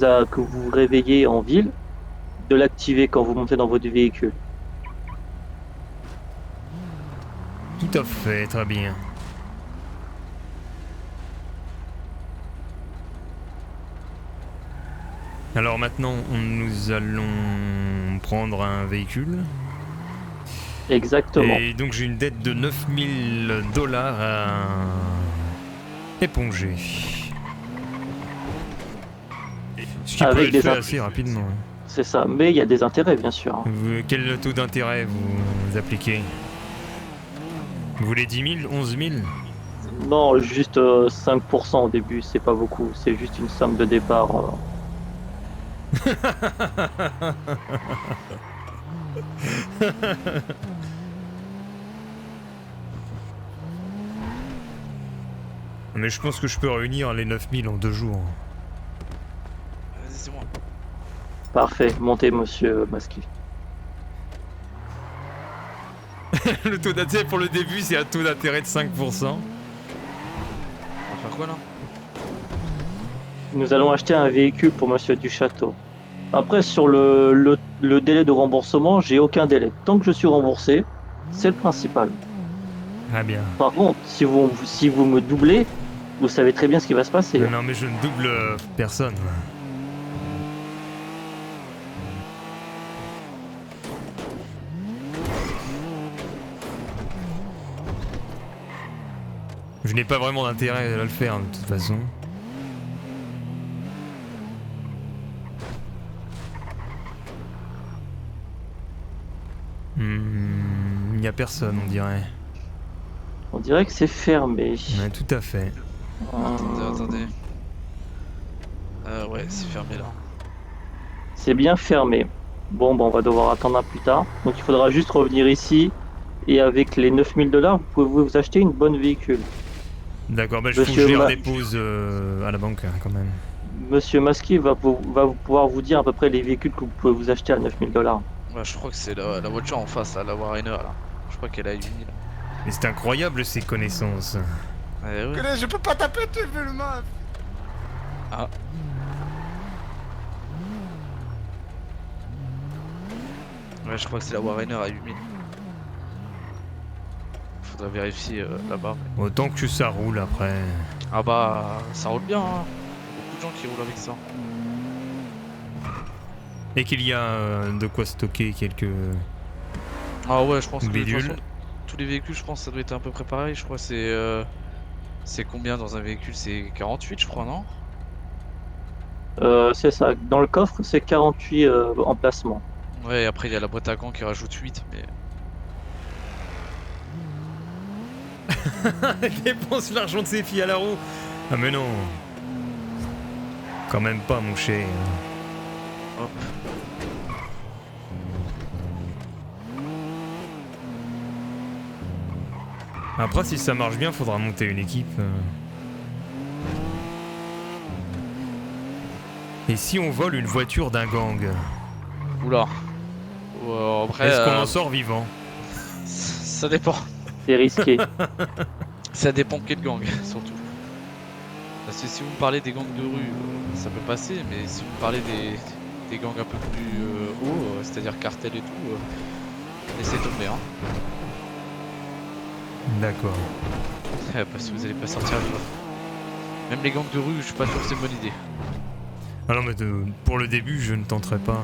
que vous vous réveillez en ville, de l'activer quand vous montez dans votre véhicule. Tout à fait, très bien. Alors maintenant, nous allons prendre un véhicule. Exactement. Et donc j'ai une dette de 9000 $ à éponger. Ce qui pourrait Avec être des fait intérêts. assez rapidement. C'est ça. Mais il y a des intérêts, bien sûr, hein. Quel taux d'intérêt vous appliquez? Vous voulez 10 000, 11 000? Non, juste 5% au début, c'est pas beaucoup. C'est juste une somme de départ. Mais je pense que je peux réunir les 9000 en 2 jours. Vas-y, c'est moi. Parfait. Montez, monsieur Masky. Le taux d'intérêt pour le début, c'est un taux d'intérêt de 5%. On va faire quoi là? Nous allons acheter un véhicule pour monsieur du château. Après, sur le délai de remboursement, j'ai aucun délai. Tant que je suis remboursé, c'est le principal. Ah bien. Par contre, si vous me doublez, vous savez très bien ce qui va se passer. Non, mais je ne double personne. Je n'ai pas vraiment d'intérêt à le faire de toute façon. Il n'y a personne, on dirait. On dirait que c'est fermé. Ouais, tout à fait. Attendez. Ouais, c'est fermé là. C'est bien fermé. Bon, on va devoir attendre un plus tard. Donc il faudra juste revenir ici. Et avec les 9000 $, vous pouvez vous acheter une bonne véhicule. D'accord, bah il faut que je les redépose à la banque quand même. Monsieur Masky va pouvoir vous dire à peu près les véhicules que vous pouvez vous acheter à 9000 $. Ouais, je crois que c'est la voiture en face, là, la Warrener là. Je crois qu'elle a 8000. Mais c'est incroyable ces connaissances. Ouais, ouais. Je peux pas taper, tu veux le meuf. Ah. Ouais, je crois que c'est la Warrener à 8000. Faudrait vérifier là-bas. Autant que ça roule après. Ah bah, ça roule bien, hein. Beaucoup de gens qui roulent avec ça. Et qu'il y a de quoi stocker quelques Ah ouais, je pense que de toute bidules. façon, tous les véhicules, je pense que ça doit être à peu près pareil. Je crois que c'est combien dans un véhicule? C'est 48, je crois, non? C'est ça. Dans le coffre, c'est 48 emplacements. Ouais, et après il y a la boîte à gants qui rajoute 8, mais... Il dépense l'argent de ses filles à la roue. Ah mais non. Quand même pas mon cher. Hop. Après si ça marche bien, faudra monter une équipe. Et si on vole une voiture d'un gang? Oula. Après... Est-ce qu'on en sort vivant? Ça dépend. C'est risqué. Ça dépend quel gang, surtout. Parce que si vous me parlez des gangs de rue, ça peut passer, mais si vous me parlez des gangs un peu plus hauts, c'est-à-dire cartel et tout, laissez tomber, hein. D'accord. Parce que vous allez pas sortir vivant. Même les gangs de rue, je suis pas sûr que c'est une bonne idée. Ah non mais pour le début, je ne tenterai pas.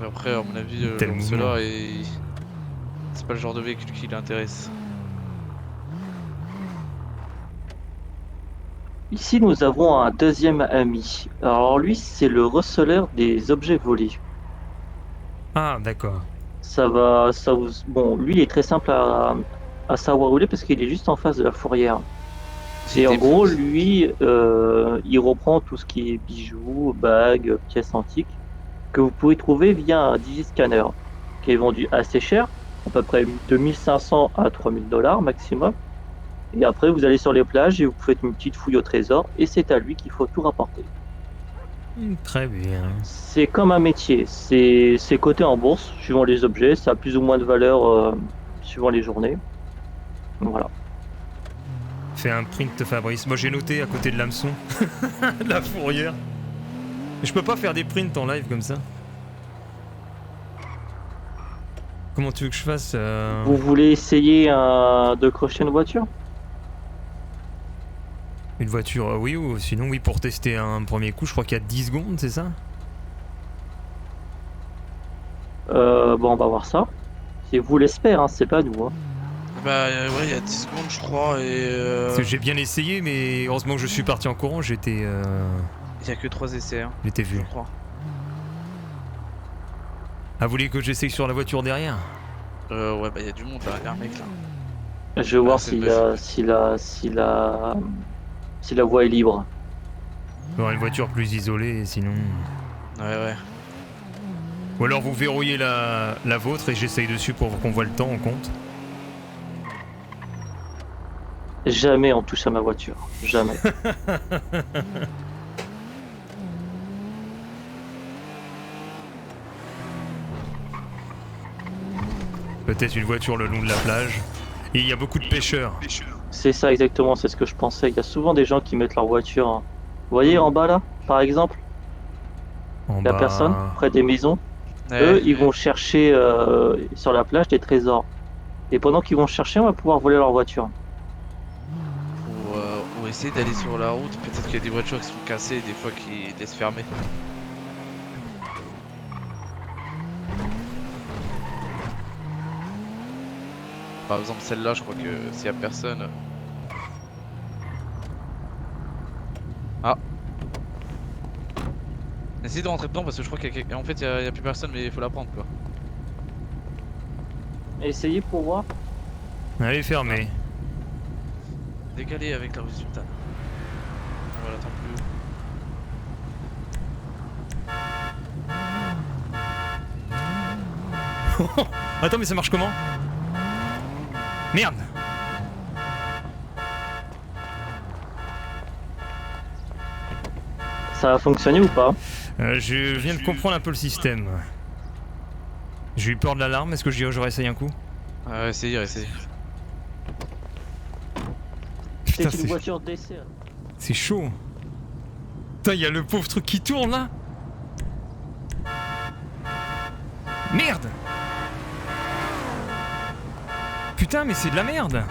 Après, à mon avis, Tel mouvement. cela est... c'est pas le genre de véhicule qui l'intéresse. Ici, nous avons un deuxième ami. Alors lui, c'est le receleur des objets volés. Ah d'accord. Bon, lui, il est très simple à savoir où il est parce qu'il est juste en face de la fourrière. Et en gros, lui, il reprend tout ce qui est bijoux, bagues, pièces antiques que vous pouvez trouver via un Digiscanner qui est vendu assez cher, à peu près de 1500 à 3000 $ maximum. Et après, vous allez sur les plages et vous faites une petite fouille au trésor et c'est à lui qu'il faut tout rapporter. Très bien. C'est comme un métier, c'est coté en bourse suivant les objets, ça a plus ou moins de valeur suivant les journées. Voilà. Fais un print Fabrice. Moi j'ai noté à côté de l'hameçon. La fourrière. Je peux pas faire des prints en live comme ça. Comment tu veux que je fasse Vous voulez essayer de crocher une voiture? Une voiture, oui, ou sinon oui, pour tester un premier coup, je crois qu'il y a 10 secondes, c'est ça? Bon, on va voir ça. C'est vous l'espère, hein, c'est pas nous. Hein. Bah ouais, il y a 10 secondes je crois et Parce que j'ai bien essayé, mais heureusement que je suis parti en courant, j'étais il y a que 3 essais, hein, j'étais je vu. crois. Ah, vous voulez que j'essaye sur la voiture derrière? Ouais, bah il y a du monde là, il y a un mec là. Je vais voir c'est si la voie est libre. Avoir une voiture plus isolée, sinon... Ouais. Ou alors vous verrouillez la vôtre et j'essaye dessus pour qu'on voit le temps, on compte. Jamais on touche à ma voiture. Jamais. Peut-être une voiture le long de la plage. Et il y a beaucoup de pêcheurs. C'est ça exactement, c'est ce que je pensais. Il y a souvent des gens qui mettent leur voiture. Hein. Vous voyez en bas là, par exemple, En il n'y a bas... personne près des maisons. Ouais, Eux, ils vont chercher sur la plage des trésors. Et pendant qu'ils vont chercher, on va pouvoir voler leur voiture. ou essayer d'aller sur la route, peut-être qu'il y a des voitures qui sont cassées et des fois qui laissent fermer. Par exemple celle-là, je crois que s'il y a personne... Ah. Essayez de rentrer dedans parce que je crois qu'en fait il y a plus personne mais il faut la prendre quoi. Essayez pour voir. Allez, fermez. Décaler avec la rue sultane. Voilà, tant plus haut. Attends, mais ça marche comment? Merde! Ça a fonctionné ou pas? Je viens de comprendre un peu le système. J'ai eu peur de l'alarme, est-ce que je réessaye un coup? Essayez. Putain, C'est une voiture d'essai. c'est chaud. Putain, il y a le pauvre truc qui tourne là. Merde! Putain, mais c'est de la merde!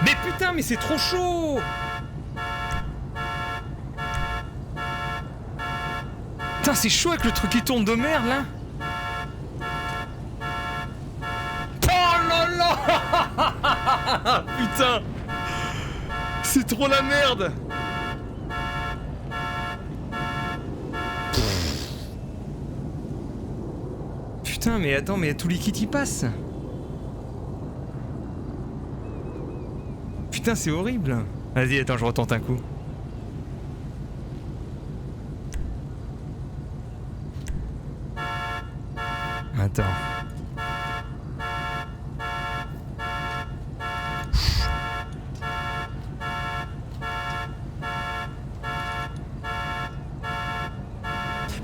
Mais putain, mais c'est trop chaud! Putain, c'est chaud avec le truc qui tourne de merde là! Oh là là! Putain! C'est trop la merde! Putain, mais attends, mais tout liquide y passe! Putain, c'est horrible! Vas-y, attends, je retente un coup. Attends.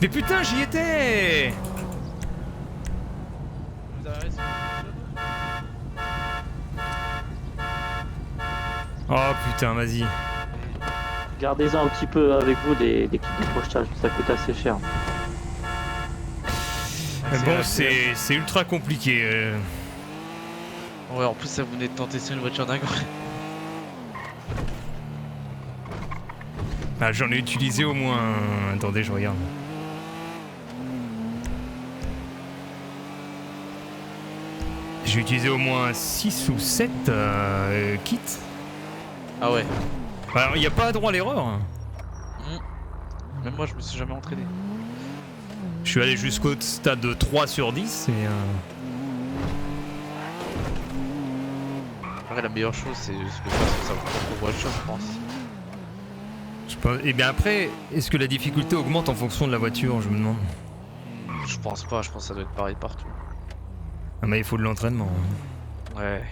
Mais putain, j'y étais! Vous avez raison. Oh putain, vas-y. Gardez-en un petit peu avec vous des kits de crochetage, ça coûte assez cher. Bon, c'est ultra compliqué. Ouais, en plus ça vous venez de tenter sur une voiture d'un gars. Ah, j'en ai utilisé au moins... Attendez, je regarde. J'ai utilisé au moins 6 ou 7 kits. Ah ouais. Alors, il n'y a pas droit à l'erreur. Même moi je me suis jamais entraîné. Je suis allé jusqu'au stade 3 sur 10 et... Après la meilleure chose c'est de faire ça pour voiture je pense. Et bien après, est-ce que la difficulté augmente en fonction de la voiture, je me demande. Je pense pas, je pense que ça doit être pareil partout. Ah mais il faut de l'entraînement. Ouais.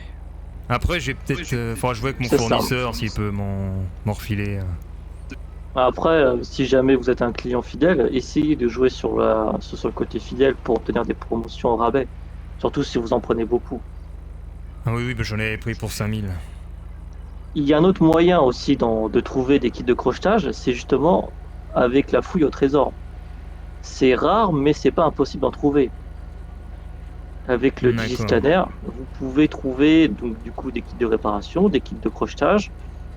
Après j'ai peut-être... faudra jouer avec mon C'est ça. fournisseur s'il peut m'en refiler. Après, si jamais vous êtes un client fidèle, essayez de jouer sur le côté fidèle pour obtenir des promotions au rabais. Surtout si vous en prenez beaucoup. Ah oui, bah, j'en ai pris pour 5000. Il y a un autre moyen aussi de trouver des kits de crochetage, c'est justement avec la fouille au trésor. C'est rare, mais c'est pas impossible d'en trouver. Avec le D'accord. digiscanner, vous pouvez trouver donc du coup des kits de réparation, des kits de crochetage.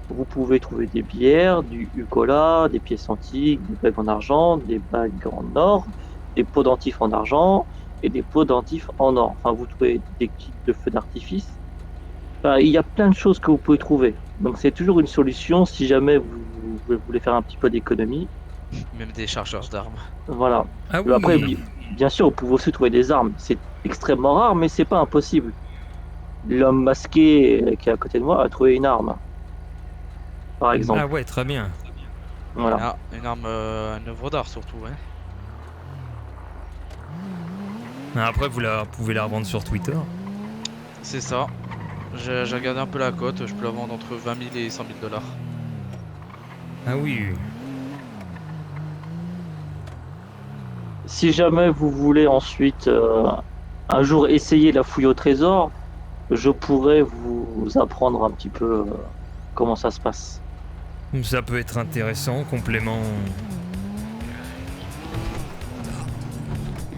Vous pouvez trouver des bières, du Ucola, des pièces antiques, des bagues en argent, des bagues en or, des pots dentifs en argent et des pots dentifs en or. Enfin, vous trouvez des kits de feux d'artifice. Enfin, il y a plein de choses que vous pouvez trouver. Donc c'est toujours une solution si jamais vous voulez faire un petit peu d'économie. Même des chargeurs d'armes. Voilà. Ah Après, oui. bien sûr, vous pouvez aussi trouver des armes. C'est extrêmement rare, mais c'est pas impossible. L'homme masqué qui est à côté de moi a trouvé une arme, par Ah exemple. ouais, très bien. Voilà. Ah, une arme, une œuvre d'art surtout, ouais. Après, pouvez la revendre sur Twitter. C'est ça. J'ai regardé un peu la cote, je peux la vendre entre 20 000 et 100 000 dollars. Ah oui. Si jamais vous voulez ensuite un jour essayer la fouille au trésor, je pourrais vous apprendre un petit peu comment ça se passe. Ça peut être intéressant, complément.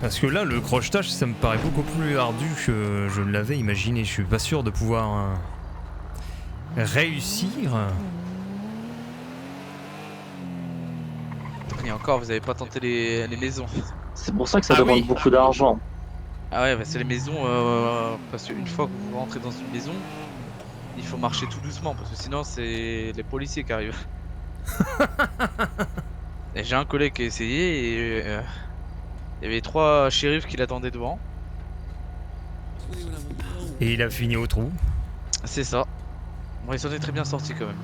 Parce que là, le crochetage, ça me paraît beaucoup plus ardu que je ne l'avais imaginé. Je suis pas sûr de pouvoir réussir. Et encore, vous avez pas tenté les maisons. C'est pour ça que ça Ah demande oui. beaucoup d'argent. Ah ouais, bah c'est les maisons, parce qu'une fois que vous rentrez dans une maison, il faut marcher tout doucement, parce que sinon c'est les policiers qui arrivent. Et j'ai un collègue qui a essayé et il y avait 3 shérifs qui l'attendaient devant. Et il a fini au trou. C'est ça. Bon, il s'en est très bien sorti quand même.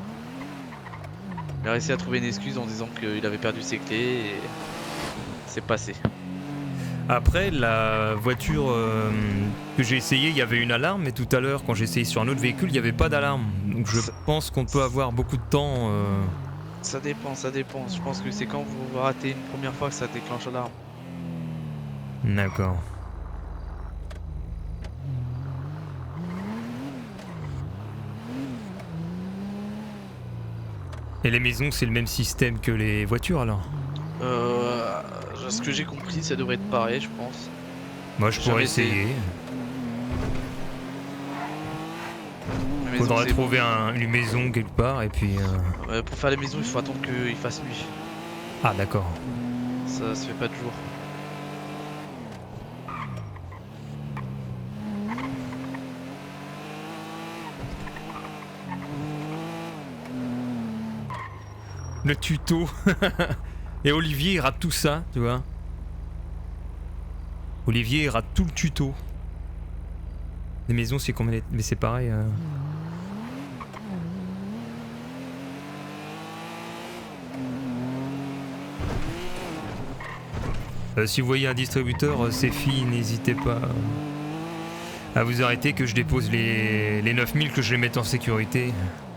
Il a réussi à trouver une excuse en disant qu'il avait perdu ses clés et c'est passé. Après, la voiture que j'ai essayé, il y avait une alarme, mais tout à l'heure, quand j'ai essayé sur un autre véhicule, il n'y avait pas d'alarme. Donc je pense qu'on peut avoir beaucoup de temps. Ça dépend, ça dépend. Je pense que c'est quand vous ratez une première fois que ça déclenche l'alarme. D'accord. Et les maisons, c'est le même système que les voitures alors? Ce que j'ai compris, ça devrait être pareil, je pense. Moi, je J'ai pourrais jamais essayé. essayer. Les maisons, Faudrait c'est- trouver une maison quelque part et puis. Pour faire les maisons, il faut attendre qu'il fasse nuit. Ah, d'accord. Ça se fait pas de jour. Le tuto. Et Olivier, il rate tout ça, tu vois. Olivier, il rate tout le tuto. Les maisons, c'est combien? Mais c'est pareil. Si vous voyez un distributeur, ces filles, n'hésitez pas à vous arrêter, que je dépose les 9000, que je les mette en sécurité.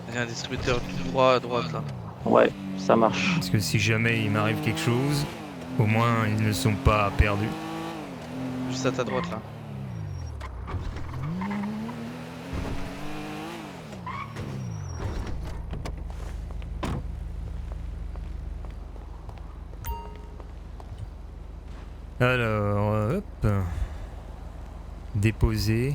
Il y a un distributeur tout droit à droite là. Ouais, ça marche. Parce que si jamais il m'arrive quelque chose, au moins ils ne sont pas perdus. Juste à ta droite là. Alors, hop. Déposer.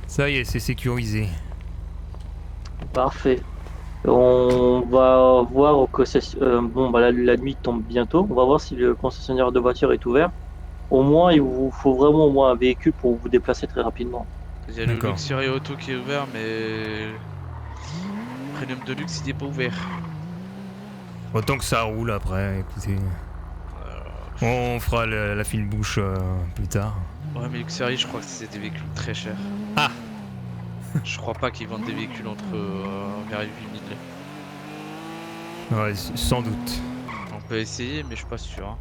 Ça y est, c'est sécurisé. Parfait. On va voir au concessionnaire. Bon, bah, la nuit tombe bientôt. On va voir si le concessionnaire de voiture est ouvert. Au moins, il vous faut vraiment au moins un véhicule pour vous déplacer très rapidement. Il y a le D'accord. Luxury Auto qui est ouvert, mais Premium de luxe il est pas ouvert. Autant que ça roule après, écoutez. On fera la fine bouche plus tard. Ouais, mais Luxury, je crois que c'est des véhicules très chers. Ah. Je crois pas qu'ils vendent des véhicules entre vers les 8000. Ouais, sans doute. On peut essayer, mais je suis pas sûr. Hein.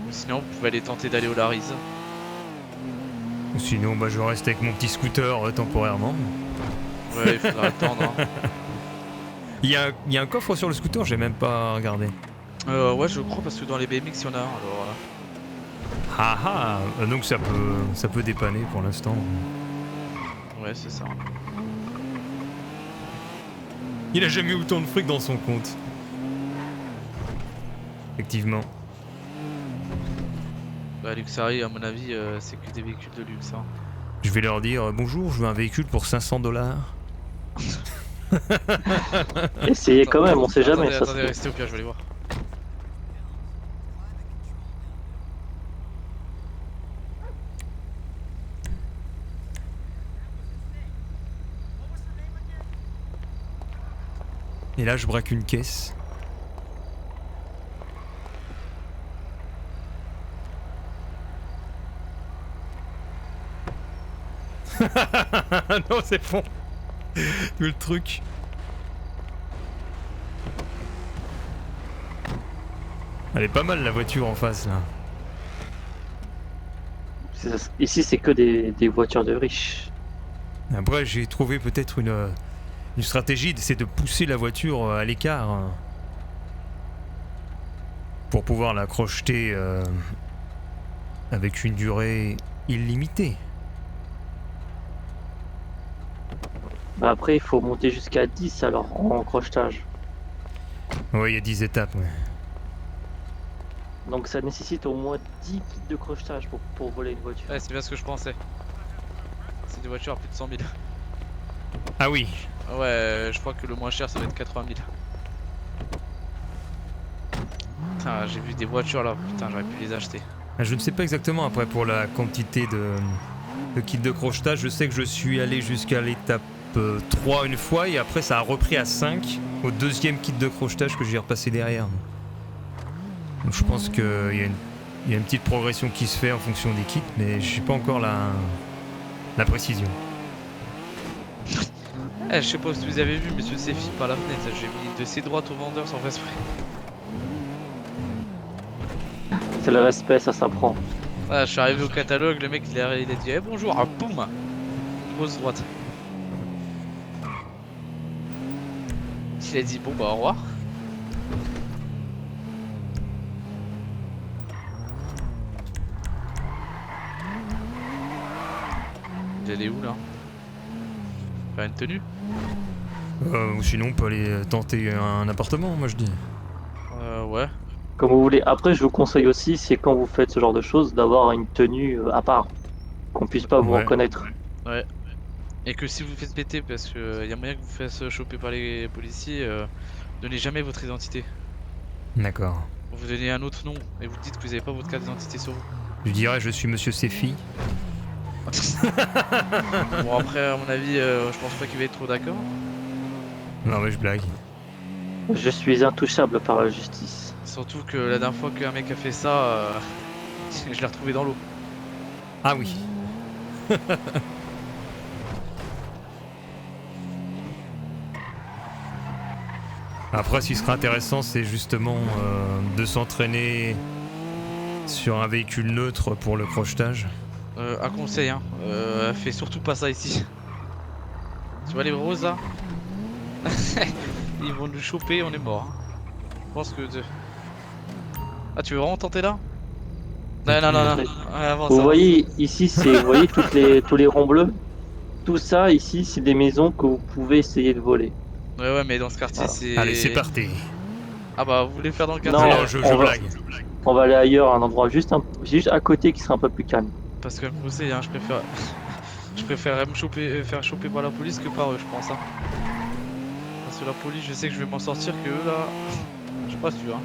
Ou sinon, vous pouvez aller tenter d'aller au Larise. Ou sinon, bah, je reste avec mon petit scooter temporairement. Ouais, il faudra attendre. Hein. Il y a un coffre sur le scooter, j'ai même pas regardé. Ouais, je crois parce que dans les BMX il y en a un alors là. Ah ah, donc ça peut dépanner pour l'instant. Ouais, c'est ça. Il a jamais eu autant de fric dans son compte. Effectivement. Bah, Luxari, à mon avis, c'est que des véhicules de luxe. Hein. Je vais leur dire bonjour, je veux un véhicule pour 500$. Essayez quand même, on sait jamais. Attendez, Ça attendez, restez au pire, je vais aller voir. Et là, je braque une caisse. Non, c'est bon. Le truc. Elle est pas mal la voiture en face là. Ici, c'est que des voitures de riches. Après, j'ai trouvé peut-être une stratégie, c'est de pousser la voiture à l'écart pour pouvoir la crocheter avec une durée illimitée. Bah, après, il faut monter jusqu'à 10 alors en crochetage. Ouais, il y a 10 étapes. Ouais. Donc ça nécessite au moins 10 kits de crochetage pour voler une voiture. Ouais, c'est bien ce que je pensais. C'est des voitures à plus de 100 000. Ah oui, Ouais, je crois que le moins cher ça va être 80 000. Putain, j'ai vu des voitures là, putain, j'aurais pu les acheter. je ne sais pas exactement après pour la quantité de kits de crochetage. Je sais que je suis allé jusqu'à l'étape 3 une fois et après ça a repris à 5 au deuxième kit de crochetage que j'ai repassé derrière. Donc je pense qu'il y a une petite progression qui se fait en fonction des kits, mais je sais pas encore la précision. Eh, je sais pas si vous avez vu, monsieur Sefi par la fenêtre, j'ai mis de ses droites au vendeur sans faire exprès. C'est le respect, ça s'apprend. Ah, je suis arrivé au catalogue, le mec il a dit eh, bonjour, ah, boum, une grosse droite. Il a dit bon bah au revoir. Il allait où là? Faire une tenue? Ou sinon on peut aller tenter un appartement, moi je dis. Ouais. Comme vous voulez. Après, je vous conseille aussi, c'est quand vous faites ce genre de choses, d'avoir une tenue à part, qu'on puisse pas vous Ouais. reconnaître. Ouais. Et que si vous faites péter parce que y a moyen que vous fassiez choper par les policiers, donnez jamais votre identité. D'accord. Vous donnez un autre nom et vous dites que vous avez pas votre carte d'identité sur vous. Je dirais je suis monsieur Sefi. Bon après à mon avis je pense pas qu'il va être trop d'accord. Non mais je blague. Je suis intouchable par la justice. Surtout que la dernière fois qu'un mec a fait ça, je l'ai retrouvé dans l'eau. Ah oui. Après, ce qui sera intéressant, c'est justement de s'entraîner sur un véhicule neutre pour le crochetage. Un conseil hein, fais surtout pas ça ici. Tu vois les roses là? Ils vont nous choper, on est mort. Hein. Je pense que... Ah tu veux vraiment tenter là? Non non non non, avance, Vous avance. voyez ici, vous voyez tous les ronds bleus. Tout ça ici, c'est des maisons que vous pouvez essayer de voler. Ouais mais dans ce quartier Voilà. c'est... Allez, c'est parti. Ah bah vous voulez le faire dans le quartier? Non, Non, je blague. On va aller ailleurs, à un endroit juste à côté qui sera un peu plus calme. Parce que le conseil hein, je préfère... je préférerais me faire choper par la police que par eux je pense hein. Parce que la police je sais que je vais m'en sortir que eux là... Je suis pas sûr hein.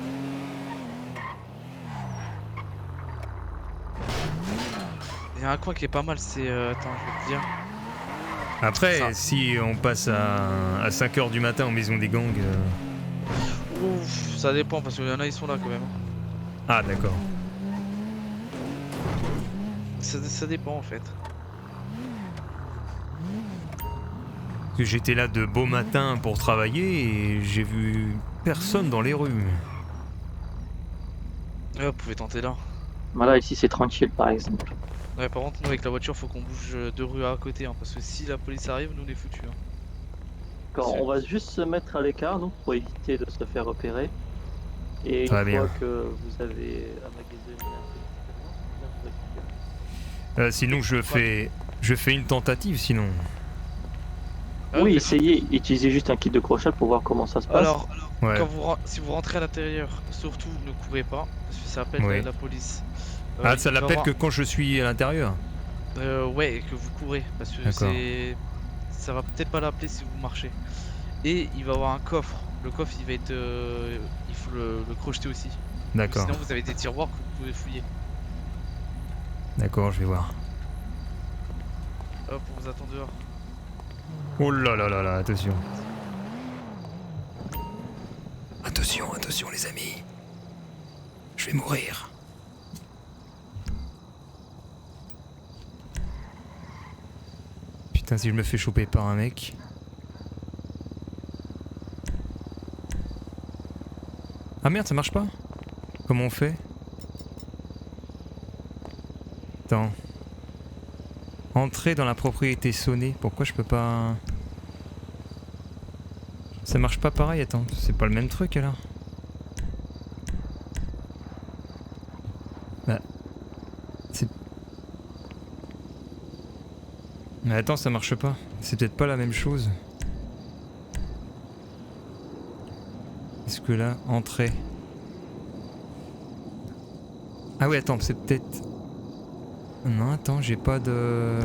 Il y a un coin qui est pas mal, c'est... Attends, je vais te dire. Après, Ça. si on passe à 5h du matin aux maisons des gangs... Ouf, ça dépend parce qu'il y en a ils sont là quand même. Ah d'accord. Ça dépend en fait. Parce que j'étais là de beau matin pour travailler et j'ai vu personne dans les rues. Ouais, vous pouvez tenter là. Voilà, ici c'est tranquille par exemple. Ouais, par contre, nous avec la voiture, faut qu'on bouge 2 rues à côté hein, parce que si la police arrive, nous on est foutus. Hein. On va juste se mettre à l'écart donc pour éviter de se faire repérer. Et une Très bien. fois que vous avez amagasiné un peu d'expérience, là, vous récupérez. Sinon, je fais une tentative, sinon. Ah, Oui, mais essayez, utilisez juste un kit de crochet pour voir comment ça se passe. alors, Ouais, si vous rentrez à l'intérieur, surtout ne courez pas, parce que ça appelle oui. la police. Ah, ça Il va l'appelle avoir... que quand je suis à l'intérieur. ouais, et que vous courez, parce que D'accord. ça va peut-être pas l'appeler si vous marchez. Et il va avoir un coffre. Le coffre, il va être, il faut le crocheter aussi. Ou D'accord. sinon, vous avez des tiroirs que vous pouvez fouiller. D'accord, je vais voir. Hop, on vous attend dehors. Oh là là là là, attention. Attention les amis. Je vais mourir. Putain, si je me fais choper par un mec. Ah merde, ça marche pas? Comment on fait? Attends. Entrer dans la propriété sonnée. Pourquoi je peux pas... Ça marche pas pareil, attends. C'est pas le même truc alors. Bah... C'est... Mais attends, ça marche pas. C'est peut-être pas la même chose. Est-ce que là, entrer... Ah oui, attends, c'est peut-être... Non, attends, j'ai pas de...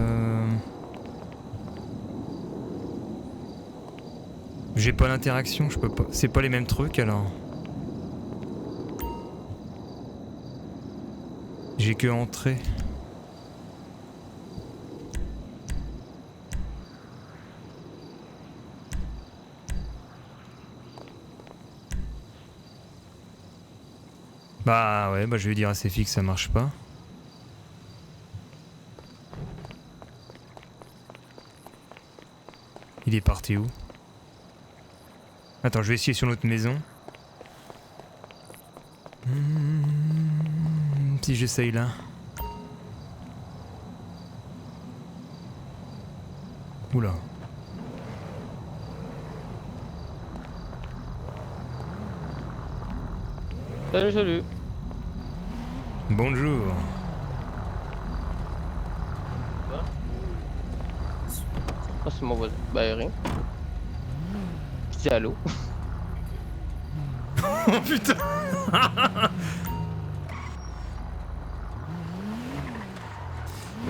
J'ai pas l'interaction, je peux pas... C'est pas les mêmes trucs alors. J'ai que entrer. Bah ouais, bah je vais dire à ces filles que ça marche pas. Il est parti où? Attends, je vais essayer sur notre maison. Si j'essaye là. Oula. Salut. Bonjour. Ah, c'est mon voisin. Bah, rien. Je dis allô. Oh putain.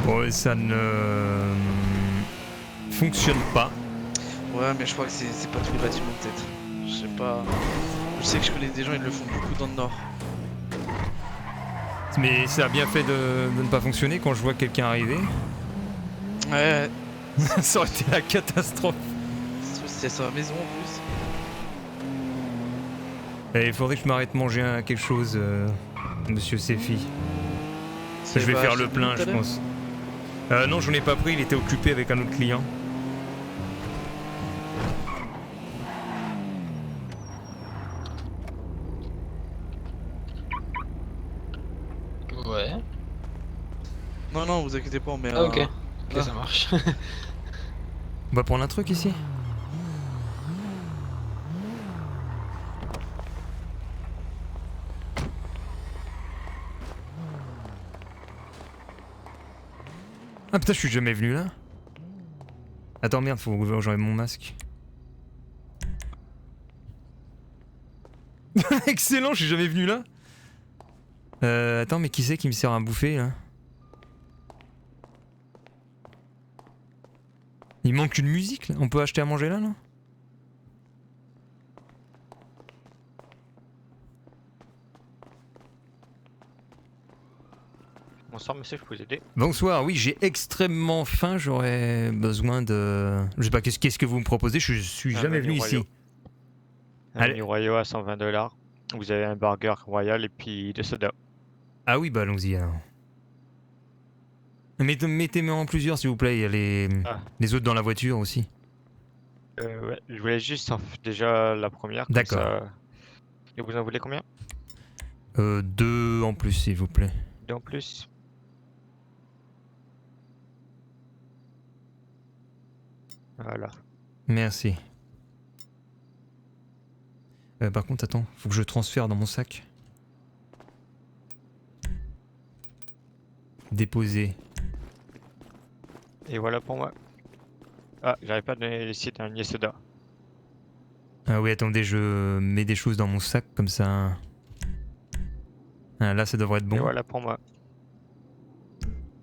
Bon, ça ne fonctionne pas. Ouais, mais je crois que c'est pas tous les bâtiments peut-être. Je sais pas. Je sais que je connais des gens, ils le font beaucoup dans le nord. Mais ça a bien fait de ne pas fonctionner quand je vois quelqu'un arriver. Ouais, Ça aurait été la catastrophe. c'est sur la maison en plus. Et il faudrait que je m'arrête manger quelque chose, monsieur Sefi. Je vais pas faire acheté le plein, tout à je l'heure pense. Non, j'en ai pas pris, il était occupé avec un autre client. Ouais. Non, non, vous inquiétez pas, mais. Ah, ok. Ok, ah. ça marche. On va prendre un truc ici. Ah putain, je suis jamais venu là. Attends, merde, faut que j'enlève mon masque. Excellent, je suis jamais venu là. Attends, mais qui c'est qui me sert à bouffer là? Il manque une musique là. On peut acheter à manger là, non? Bonsoir monsieur, je peux vous aider. Bonsoir, oui, j'ai extrêmement faim, j'aurais besoin de... Je sais pas, qu'est-ce que vous me proposez? Je suis Un jamais menu venu ici. royal. Un Allez. menu royal à 120 $. Vous avez un burger royal et puis des sodas. Ah oui, bah allons-y alors. Mettez-moi en plusieurs s'il vous plaît, il y a Ah. les autres dans la voiture aussi. Ouais, je voulais juste déjà la première. Comme D'accord. ça. Et vous en voulez combien? 2 en plus s'il vous plaît. 2 en plus. Voilà. Merci. Par contre, attends, faut que je transfère dans mon sac. Déposer. Et voilà pour moi. Ah, j'arrive pas à donner les sites à un Yesoda. Ah oui, attendez, je mets des choses dans mon sac comme ça. Ah, là, ça devrait être Et bon. voilà pour moi.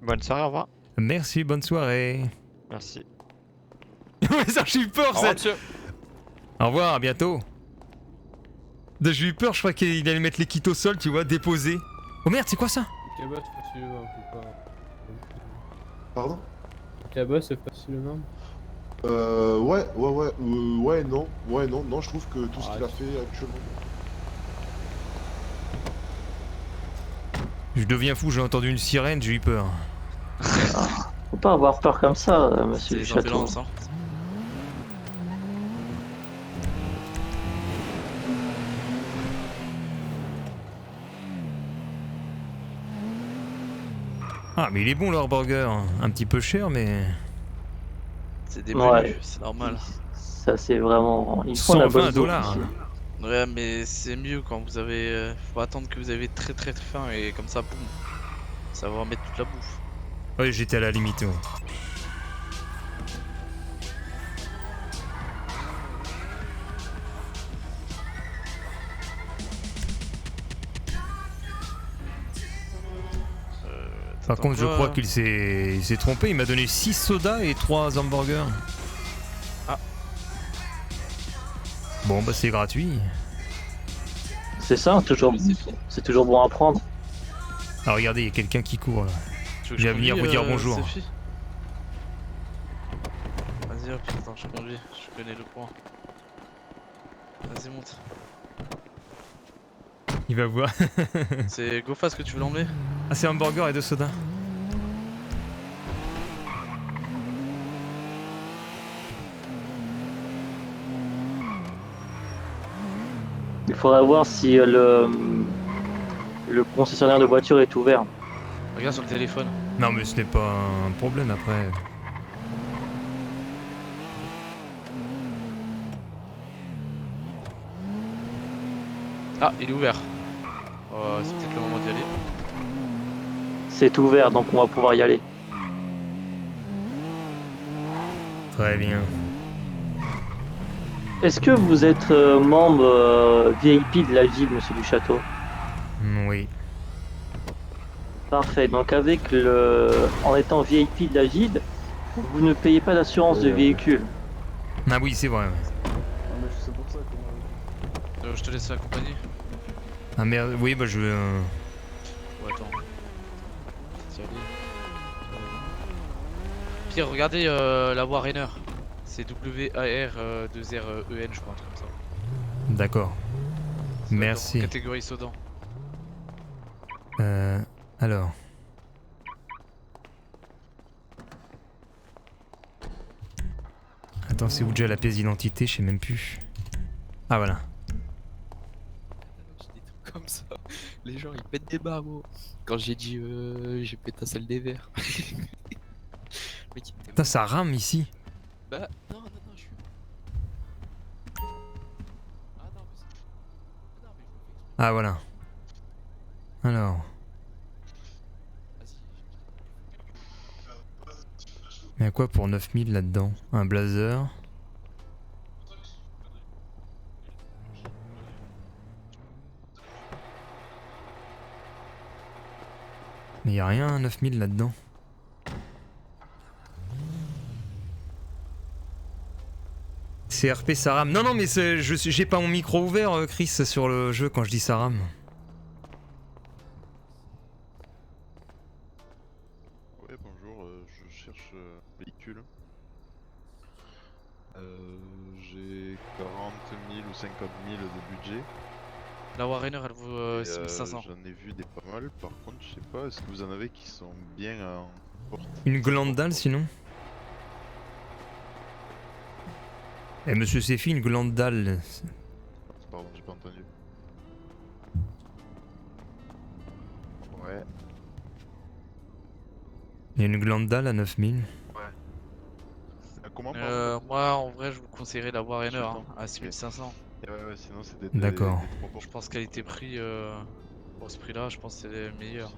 Bonne soirée, au revoir. Merci, bonne soirée. Merci. Ouais, ça, j'ai eu peur, Au ça. revoir, monsieur. Au revoir, à bientôt. J'ai eu peur, je crois qu'il allait mettre les kits au sol, tu vois, déposer. Oh merde, c'est quoi ça? Cabas facilement, faut pas. Pardon? Cabas c'est facilement. Ouais, non, je trouve que tout ce qu'il a fait actuellement. Je deviens fou, j'ai entendu une sirène, j'ai eu peur. Faut pas avoir peur comme ça, monsieur C'est du les château. ambulances, hein. Ah, mais il est bon leur burger. Un petit peu cher, mais. C'est des Ouais. menus, c'est normal. Ça, c'est vraiment. Ils font la 120 bonne dollars. zone ici. Ouais, mais c'est mieux quand vous avez. Faut attendre que vous avez très très faim et comme ça, boum. Ça va mettre toute la bouffe. Ouais, j'étais à la limite, ouais. Par T'attends contre, je quoi, crois qu'il s'est trompé. Il m'a donné 6 sodas et 3 hamburgers. Ah. Bon, bah c'est gratuit. C'est ça, toujours. C'est toujours bon à prendre. Ah, regardez, il y a quelqu'un qui court là. Tu veux que Je vais venir conduise, vous dire bonjour. Sophie Vas-y hop, attends, je conduis, je connais le point. Vas-y, monte. Il va voir. C'est GoFast que tu veux l'emmener? Ah, c'est hamburger et 2 sodas. Il faudra voir si le concessionnaire de voiture est ouvert. Regarde sur le téléphone. Non, mais ce n'est pas un problème après. Ah, il est ouvert. C'est peut-être le moment d'y aller. C'est ouvert, donc on va pouvoir y aller. Très bien. Est-ce que vous êtes membre VIP de la ville, monsieur du château? Oui. Parfait. Donc en étant VIP de la ville, vous ne payez pas d'assurance de véhicule. Ah oui, c'est vrai. Ouais. Je te laisse accompagner. Ah merde, oui, bah je vais. Ouais, attends. T'y aller. Pierre, regardez la voie Rainer. C'est WAR2REN, je crois, un truc comme ça. D'accord. Ça va être Merci. dans catégorie Sodan. Alors. Attends, c'est où déjà la pièce d'identité? Je sais même plus. Ah voilà. J'ai des trucs comme ça. Les gens ils pètent des barreaux. Quand j'ai dit j'ai pété celle des verres. Le mec, il était Putain, ça rame ici. Bah non, je suis. Ah non, mais c'est. Ah non, mais je le fais exprès. Ah voilà. Alors. Vas-y. Mais à quoi pour 9000 là-dedans? Un blazer. Mais y a rien, 9000 là-dedans. CRP ça rame. Non, non, mais j'ai pas mon micro ouvert, Chris, sur le jeu quand je dis ça rame. Ouais, bonjour, je cherche un véhicule. J'ai 40 000 ou 50 000 de budget. La voie Rainer, elle vaut Et, 6500. J'en ai vu des pas mal, par contre, je sais pas, est-ce que vous en avez qui sont bien en porte? Une glandale sinon? Eh monsieur Sefi, une glandale. Pardon, j'ai pas entendu. Ouais. Il y a une glandale à 9000. Comment Moi, en vrai, je vous conseillerais la voie Rainer J'entends. à 6500. Et ouais, sinon c'est D'accord. Je pense qualité prix pour ce prix-là, je pense que c'est le meilleur.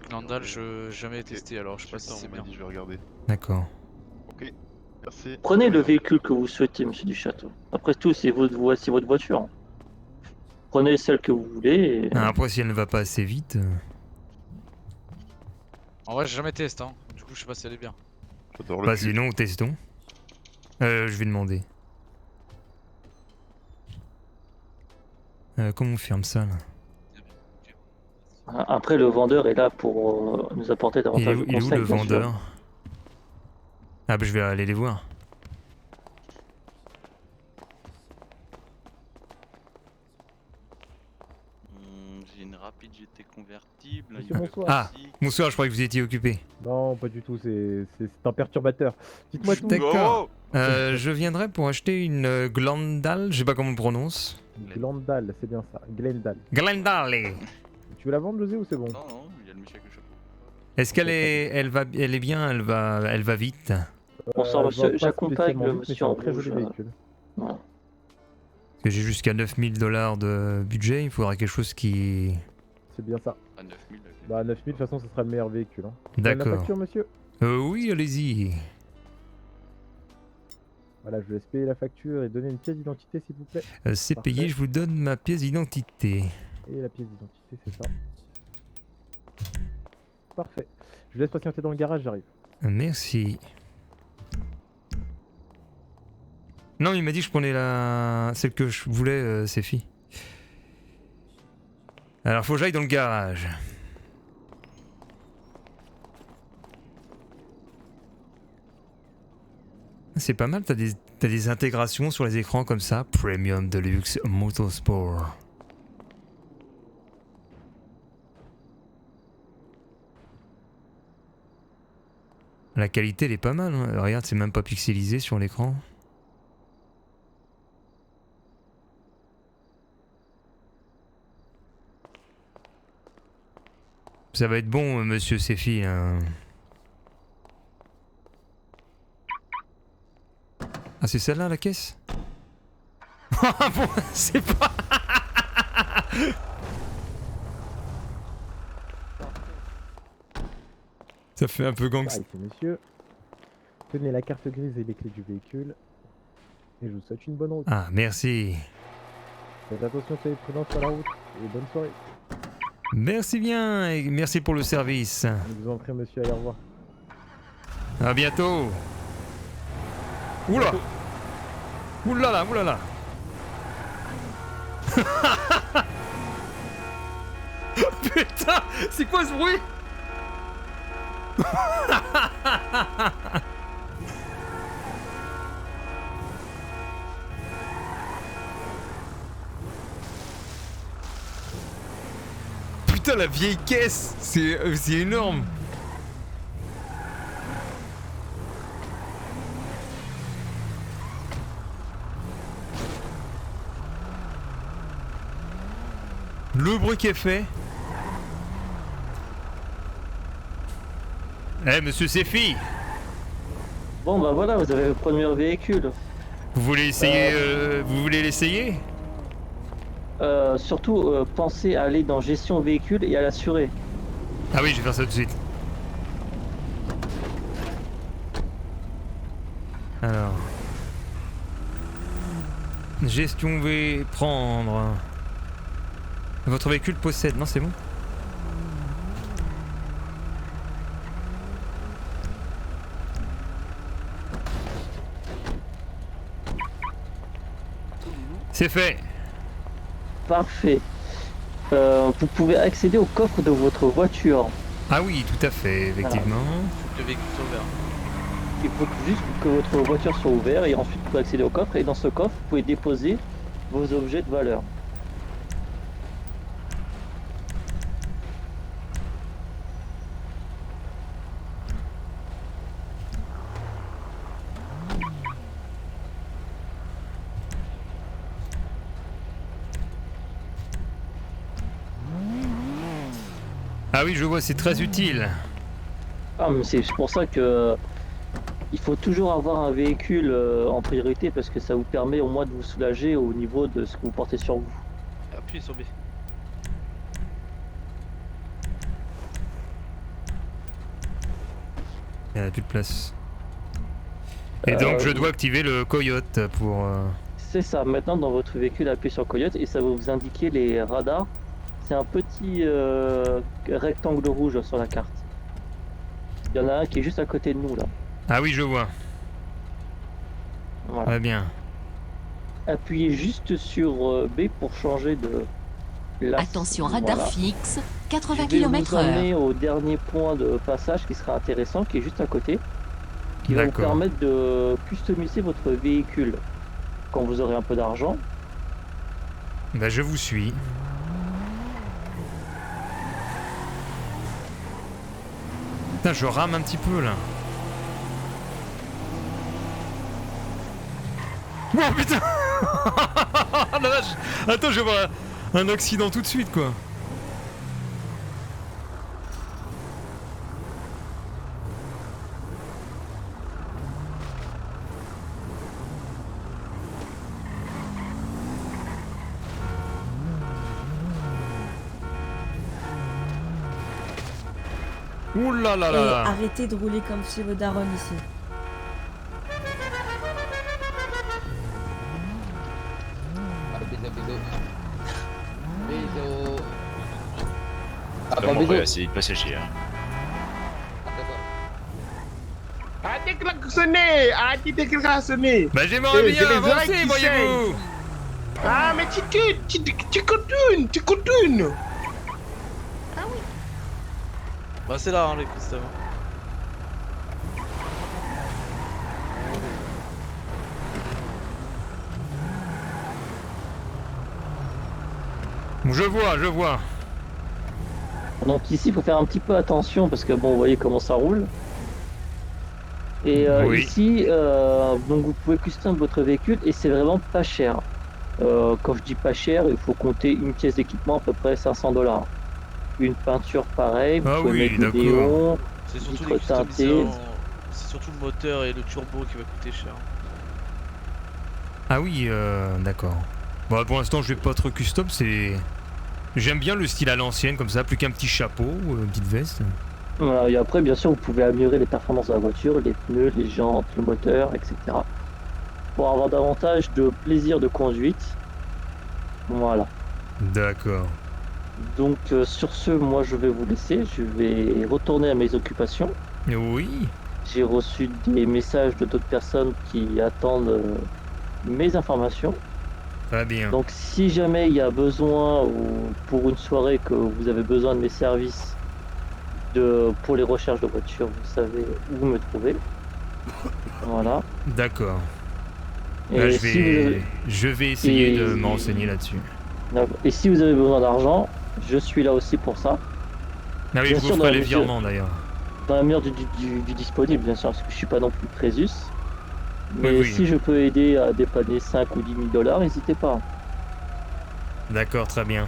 Glandal, je jamais testé alors je sais pas si c'est bien. Je vais regarder. D'accord. Ok, merci. Prenez le véhicule que vous souhaitez, monsieur du château. Après tout, c'est votre voiture. Prenez celle que vous voulez. Et... Ah, après, si elle ne va pas assez vite. En vrai, j'ai jamais testé, hein. Du coup, je sais pas si elle est bien. J'adore le Bah, cul. sinon, testons. Je vais demander. Comment on ferme ça là? Après, le vendeur est là pour nous apporter davantage de Il est où conseils. le bien sûr. vendeur? Ah, bah, je vais aller les voir. J'ai une rapide GT convertible. Monsieur, bonsoir. Ah, bonsoir, je croyais que vous étiez occupé. Non, pas du tout, c'est un perturbateur. Dites-moi tout. D'accord. Je viendrai pour acheter une Glandal, je sais pas comment on le prononce. Glandal, c'est bien ça. Glendale. Glandale. Tu veux la vendre, José, ou c'est bon? Non, il y a le monsieur avec le chapeau. Est-ce qu'elle est, elle est bien, elle va vite. Bonsoir, monsieur, je vois pas j'accompagne spécialement le vite, mais monsieur c'est un en très rouge. joli véhicule. Voilà. Parce que j'ai jusqu'à 9000 $ de budget, il faudra quelque chose qui... C'est bien ça. À 9000. Bah, 9000, de toute façon, ce sera le meilleur véhicule. Hein. Vous avez la D'accord. facture, monsieur? Oui, allez-y. Voilà, je vous laisse payer la facture et donner une pièce d'identité, s'il vous plaît. C'est Parfait. payé, je vous donne ma pièce d'identité. Et la pièce d'identité, c'est ça. Parfait. Je vous laisse patienter dans le garage, j'arrive. Merci. Non, il m'a dit que je prenais celle que je voulais, Sefi. Alors, faut que j'aille dans le garage. C'est pas mal, t'as des intégrations sur les écrans comme ça. Premium Deluxe Motorsport. La qualité, elle est pas mal. Hein. Regarde, c'est même pas pixelisé sur l'écran. Ça va être bon, monsieur Sefi. Hein. Ah, c'est celle-là, la caisse? Bon, c'est pas... Ça fait un peu Ah, gangster. ici, monsieur. Tenez la carte grise et les clés du véhicule. Et je vous souhaite une bonne route. Ah, merci. Faites attention, soyez prudents sur la route. Et bonne soirée. Merci bien et merci pour le service. Je vous en prie, monsieur, allez, au revoir. À bientôt. Oula. Oulala, oulala. Putain, c'est quoi ce bruit? Putain, la vieille caisse, c'est énorme. Le bruit qui est fait. Eh, monsieur Sefi, Bon, bah voilà, vous avez le premier véhicule. vous voulez essayer vous voulez l'essayer? Surtout, pensez à aller dans gestion véhicule et à l'assurer. Ah oui, je vais faire ça tout de suite. Alors. Gestion V, prendre. Votre véhicule possède, non c'est bon? C'est fait. Parfait. Vous pouvez accéder au coffre de votre voiture. Ah oui, tout à fait, effectivement. Faut que le véhicule soit ouvert. Il faut juste que votre voiture soit ouverte et ensuite vous pouvez accéder au coffre. Et dans ce coffre, vous pouvez déposer vos objets de valeur. Ah oui, je vois, c'est très utile. Ah, mais c'est pour ça que Il faut toujours avoir un véhicule en priorité parce que ça vous permet au moins de vous soulager au niveau de ce que vous portez sur vous. Appuyez sur B. Il n'y a plus de place. Et donc je dois activer le coyote pour... C'est ça, maintenant dans votre véhicule, appuyez sur Coyote et ça va vous indiquer les radars. C'est un petit rectangle rouge sur la carte. Il y en a un qui est juste à côté de nous là. Ah oui, je vois. Voilà. Très bien. Appuyez juste sur B pour changer de place. Attention, radar Voilà. fixe, 80 Je vais km/h. vous emmener au dernier point de passage qui sera intéressant, qui est juste à côté, qui va vous D'accord. permettre de customiser votre véhicule quand vous aurez un peu d'argent. Bah je vous suis. Putain, je rame un petit peu là. Oh putain. La vache. Attends, je vais avoir un accident tout de suite quoi. Ouh là là là Et là. arrêtez de rouler comme chez vos darons ici. Bisous. Ah, bah, bisous. c'est une passager. Hein. Arrêtez de klaxonner. Arrêtez de klaxonner. Bah j'aimerais j'ai bien les avancer, oreilles qui voyez-vous. Ah, mais tu continues. Bah c'est là hein, les Christophe. Je vois, je vois. Donc ici, il faut faire un petit peu attention parce que bon, vous voyez comment ça roule. Et Oui. ici, donc vous pouvez custom votre véhicule et c'est vraiment pas cher. Quand je dis pas cher, il faut compter une pièce d'équipement à peu près 500$. Une peinture pareille, vous Ah pouvez oui, mettre des d'accord. néons, C'est surtout vitres les teintées. customisations. C'est surtout le moteur et le turbo qui va coûter cher. Ah oui, d'accord. Bon, pour l'instant, je vais pas trop custom, c'est... J'aime bien le style à l'ancienne, comme ça, plus qu'un petit chapeau, une petite veste. Voilà, et après, bien sûr, vous pouvez améliorer les performances de la voiture, les pneus, les jantes, le moteur, etc. Pour avoir davantage de plaisir de conduite. Voilà. D'accord. Donc sur ce, moi je vais vous laisser. Je vais retourner à mes occupations. Oui. J'ai reçu des messages de d'autres personnes qui attendent mes informations. Très bien. Donc si jamais il y a besoin ou pour une soirée que vous avez besoin de mes services pour les recherches de voitures, vous savez où me trouver. Voilà. D'accord. Et Là, si je vais essayer de et- m'enseigner là-dessus. Et si vous avez besoin d'argent, je suis là aussi pour ça. Ah oui, Bien je sûr, vous dans ferai la les mesure- virements d'ailleurs. Dans la mesure du disponible, bien sûr, parce que je suis pas non plus Crésus. Mais Oui, oui. si je peux aider à dépanner 5 ou 10 000 $, n'hésitez pas. D'accord, très bien.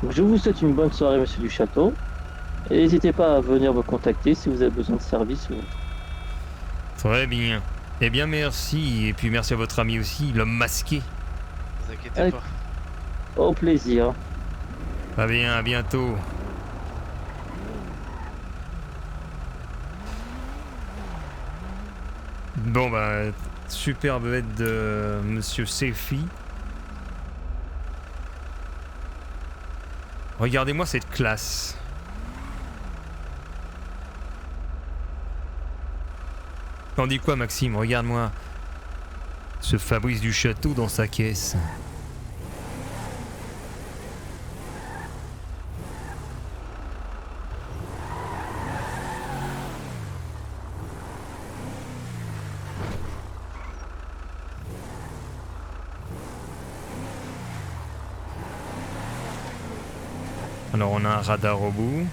Donc, je vous souhaite une bonne soirée, monsieur du château. Et n'hésitez pas à venir me contacter si vous avez besoin de service ou autre. Très bien. Eh bien, merci. Et puis merci à votre ami aussi, l'homme masqué. Ne vous inquiétez Avec- pas. Au plaisir. Très bien, à bientôt. Bon bah, superbe aide de Monsieur Sefi. Regardez-moi cette classe. T'en dis quoi, Maxime? Regarde-moi. Ce Fabrice du Château dans sa caisse. Alors on a un radar au bout.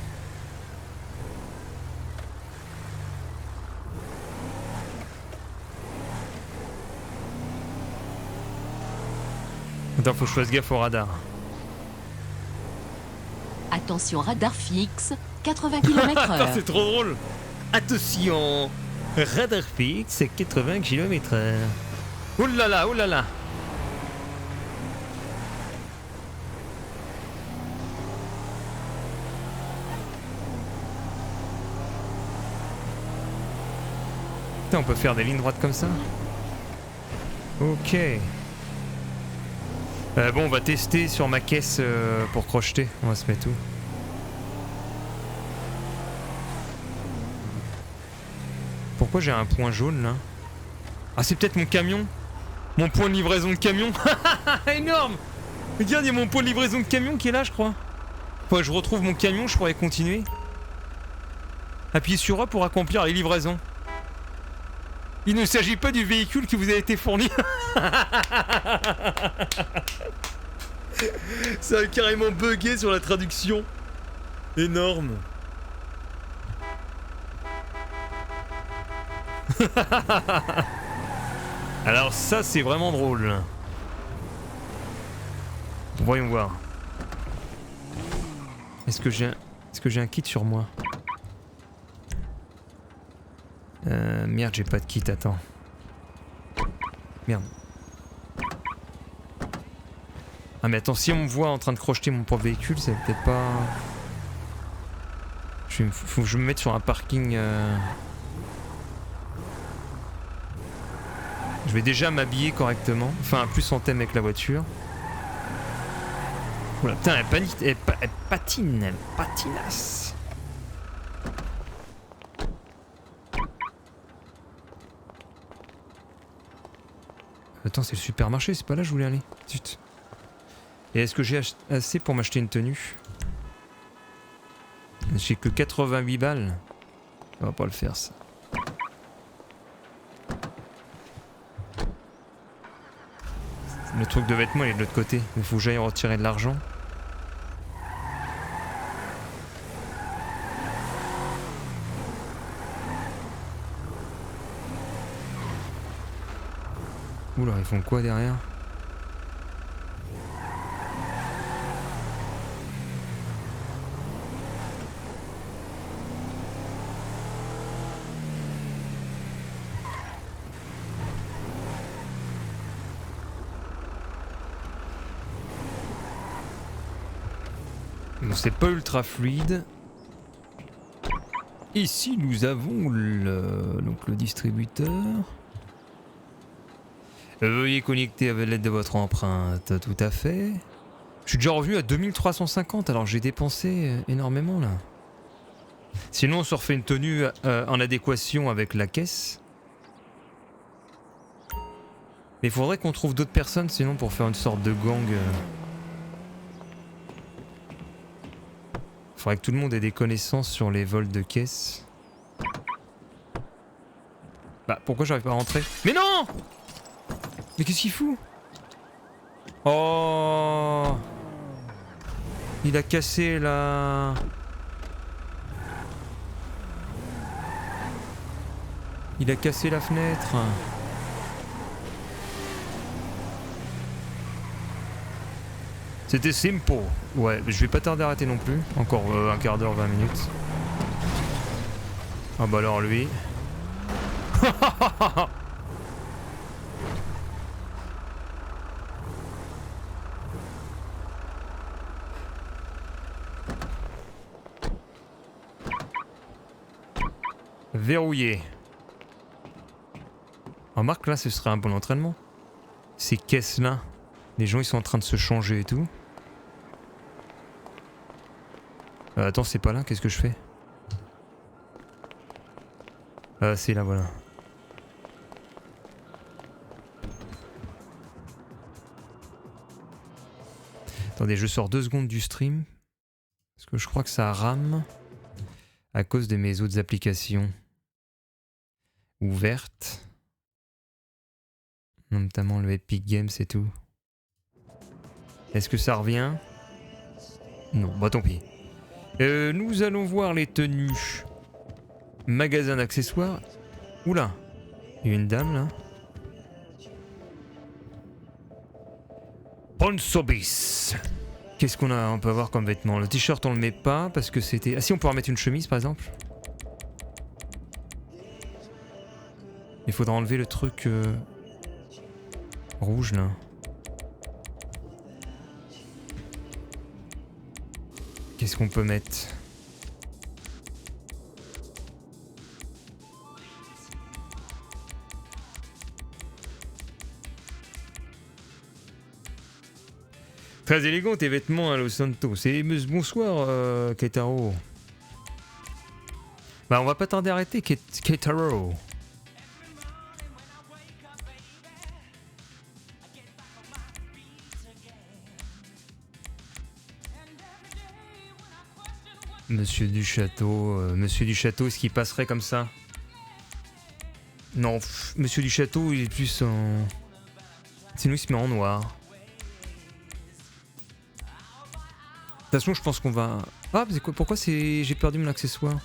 Attends, faut que je fasse gaffe au radar. Attention, radar fixe, 80 Attends, km/h. c'est trop drôle. Attention, radar fixe, 80 km/h. Oh là là, oh là là. Putain, on peut faire des lignes droites comme ça? Ok. Bon, on va tester sur ma caisse pour crocheter. On va se mettre où? Pourquoi j'ai un point jaune là? Ah, c'est peut-être mon camion? Mon point de livraison de camion? Énorme! Regarde, il y a mon point de livraison de camion qui est là, je crois. Faut que je retrouve mon camion, je pourrais continuer. Appuyez sur A pour accomplir les livraisons. Il ne s'agit pas du véhicule qui vous a été fourni. Ça a carrément bugué sur la traduction. Énorme. Alors ça c'est vraiment drôle. Voyons voir. Est-ce que j'ai un kit sur moi? Merde, j'ai pas de kit, attends. Merde. Ah mais attends, si on me voit en train de crocheter mon propre véhicule, c'est peut-être pas... Faut que je me mette sur un parking... Je vais déjà m'habiller correctement. Enfin, plus en thème avec la voiture. Oula, putain, elle patine, elle patinasse. Attends, c'est le supermarché, c'est pas là que je voulais aller. Zut. Et est-ce que j'ai assez pour m'acheter une tenue? J'ai que 88 balles. On va pas le faire ça. Le truc de vêtements il est de l'autre côté. Il faut que j'aille retirer de l'argent. Oula, ils font quoi derrière? Bon, c'est pas ultra fluide. Ici nous avons le distributeur. Veuillez connecter avec l'aide de votre empreinte, tout à fait. Je suis déjà revenu à 2350, alors j'ai dépensé énormément là. Sinon on se refait une tenue en adéquation avec la caisse. Mais il faudrait qu'on trouve d'autres personnes sinon pour faire une sorte de gang. Faudrait que tout le monde ait des connaissances sur les vols de caisse. Bah pourquoi j'arrive pas à rentrer? Mais non! Mais qu'est-ce qu'il fout? Oh! Il a cassé la... Il a cassé la fenêtre. C'était simple. Ouais, je vais pas tarder à arrêter non plus. Encore un quart d'heure, 20 minutes. Ah bah alors lui... Verrouillé. Remarque là, ce serait un bon entraînement. Ces caisses là, les gens ils sont en train de se changer et tout. Attends, c'est pas là, qu'est-ce que je fais? Ah, c'est là, voilà. Attendez, je sors 2 secondes du stream. Parce que je crois que ça rame à cause de mes autres applications ouvertes. Notamment le Epic Games et tout. Est-ce que ça revient? Non, bah tant pis. Nous allons voir les tenues. Magasin d'accessoires. Oula, il y a une dame là. Ponsobis. Qu'est-ce qu'on a? On peut avoir comme vêtements. Le t-shirt on le met pas parce que c'était... Ah si, on peut remettre une chemise par exemple. Il faudra enlever le truc rouge là. Qu'est-ce qu'on peut mettre? Très élégant tes vêtements à Los Santos. Et bonsoir Keitaro. Bah on va pas tarder à arrêter Keitaro. Monsieur du Château, est-ce qu'il passerait comme ça? Non, Monsieur du Château, il est plus en... Sinon il se met en noir. De toute façon, je pense qu'on va... Ah, c'est quoi? Pourquoi c'est... J'ai perdu mon accessoire?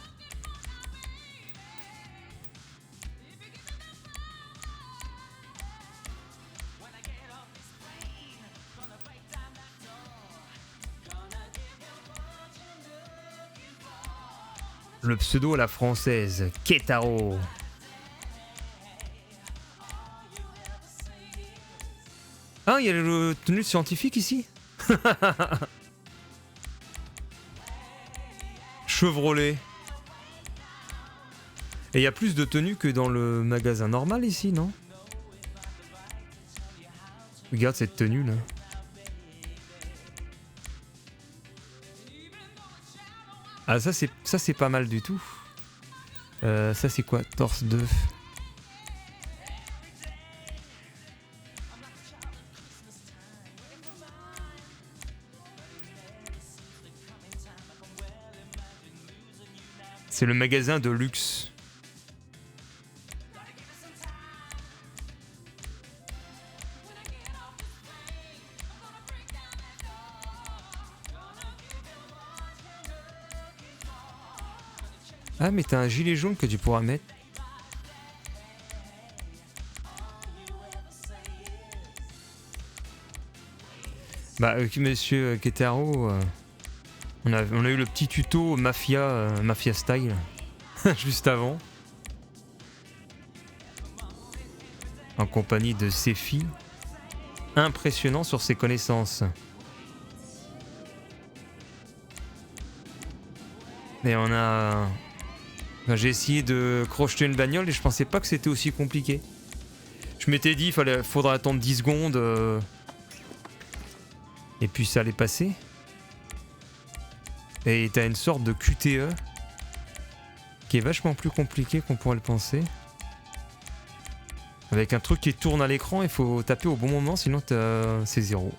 Le pseudo à la française, Keitaro. Ah, il y a le tenue scientifique ici. Chevrolet. Et il y a plus de tenues que dans le magasin normal ici, non? Regarde cette tenue là. Ah ça c'est pas mal du tout. Ça c'est quoi? Torse d'œuf. C'est le magasin de luxe. Ah mais t'as un gilet jaune que tu pourras mettre. Bah monsieur Keitaro, on a eu le petit tuto Mafia style juste avant. En compagnie de Sefi. Impressionnant sur ses connaissances. Et on a... J'ai essayé de crocheter une bagnole et je pensais pas que c'était aussi compliqué. Je m'étais dit faudrait attendre 10 secondes et puis ça allait passer. Et t'as une sorte de QTE qui est vachement plus compliqué qu'on pourrait le penser. Avec un truc qui tourne à l'écran, il faut taper au bon moment sinon c'est 0.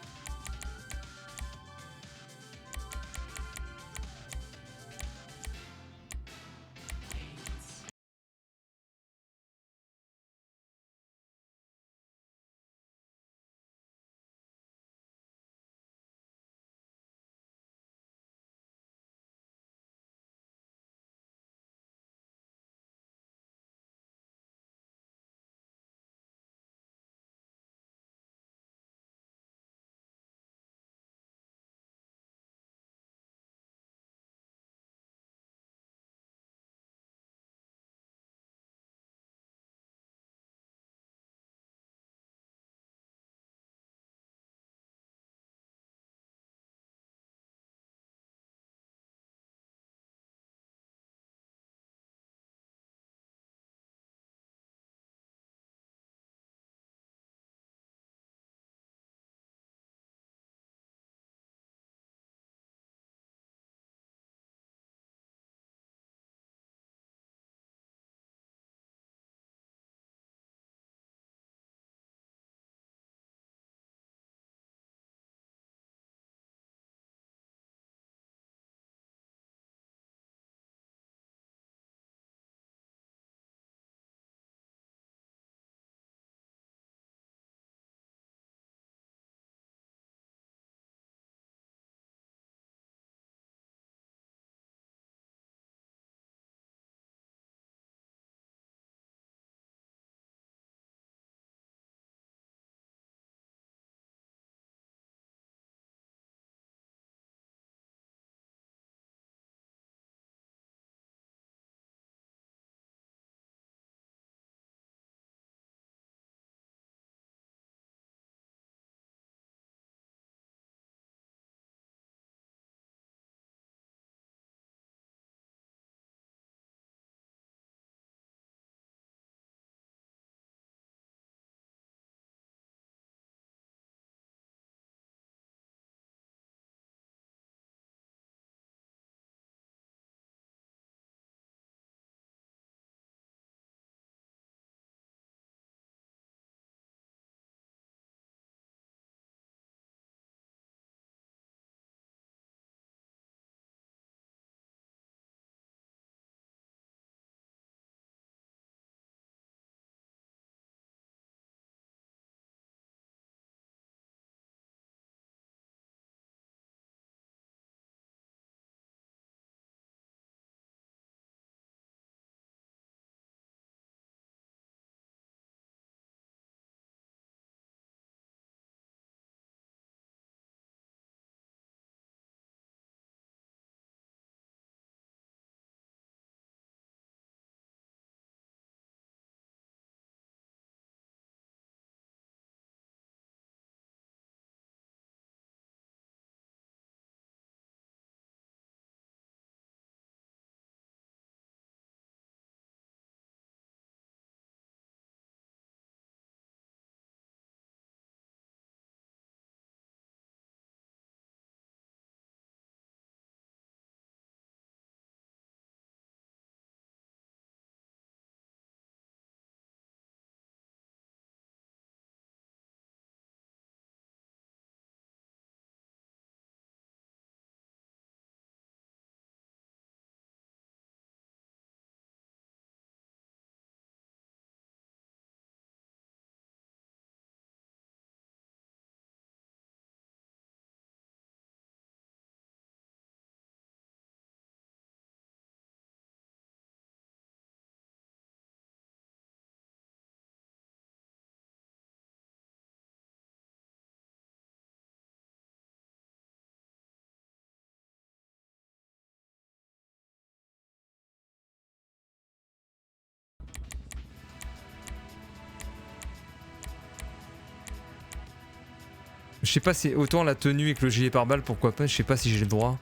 Je sais pas si autant la tenue avec le gilet pare-balles, pourquoi pas. Je sais pas si j'ai le droit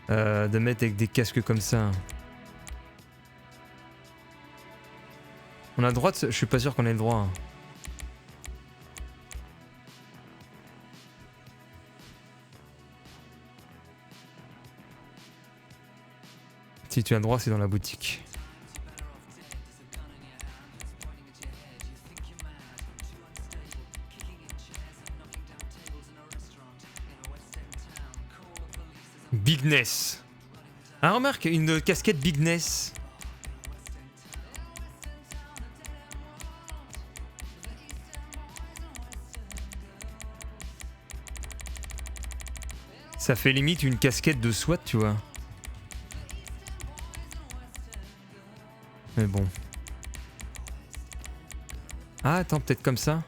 de mettre avec des casques comme ça. On a le droit de... Je suis pas sûr qu'on ait le droit. Si tu as le droit, c'est dans la boutique. Bigness. Ah, remarque, une casquette Bigness. Ça fait limite une casquette de SWAT, tu vois. Mais bon. Ah, attends, peut-être comme ça?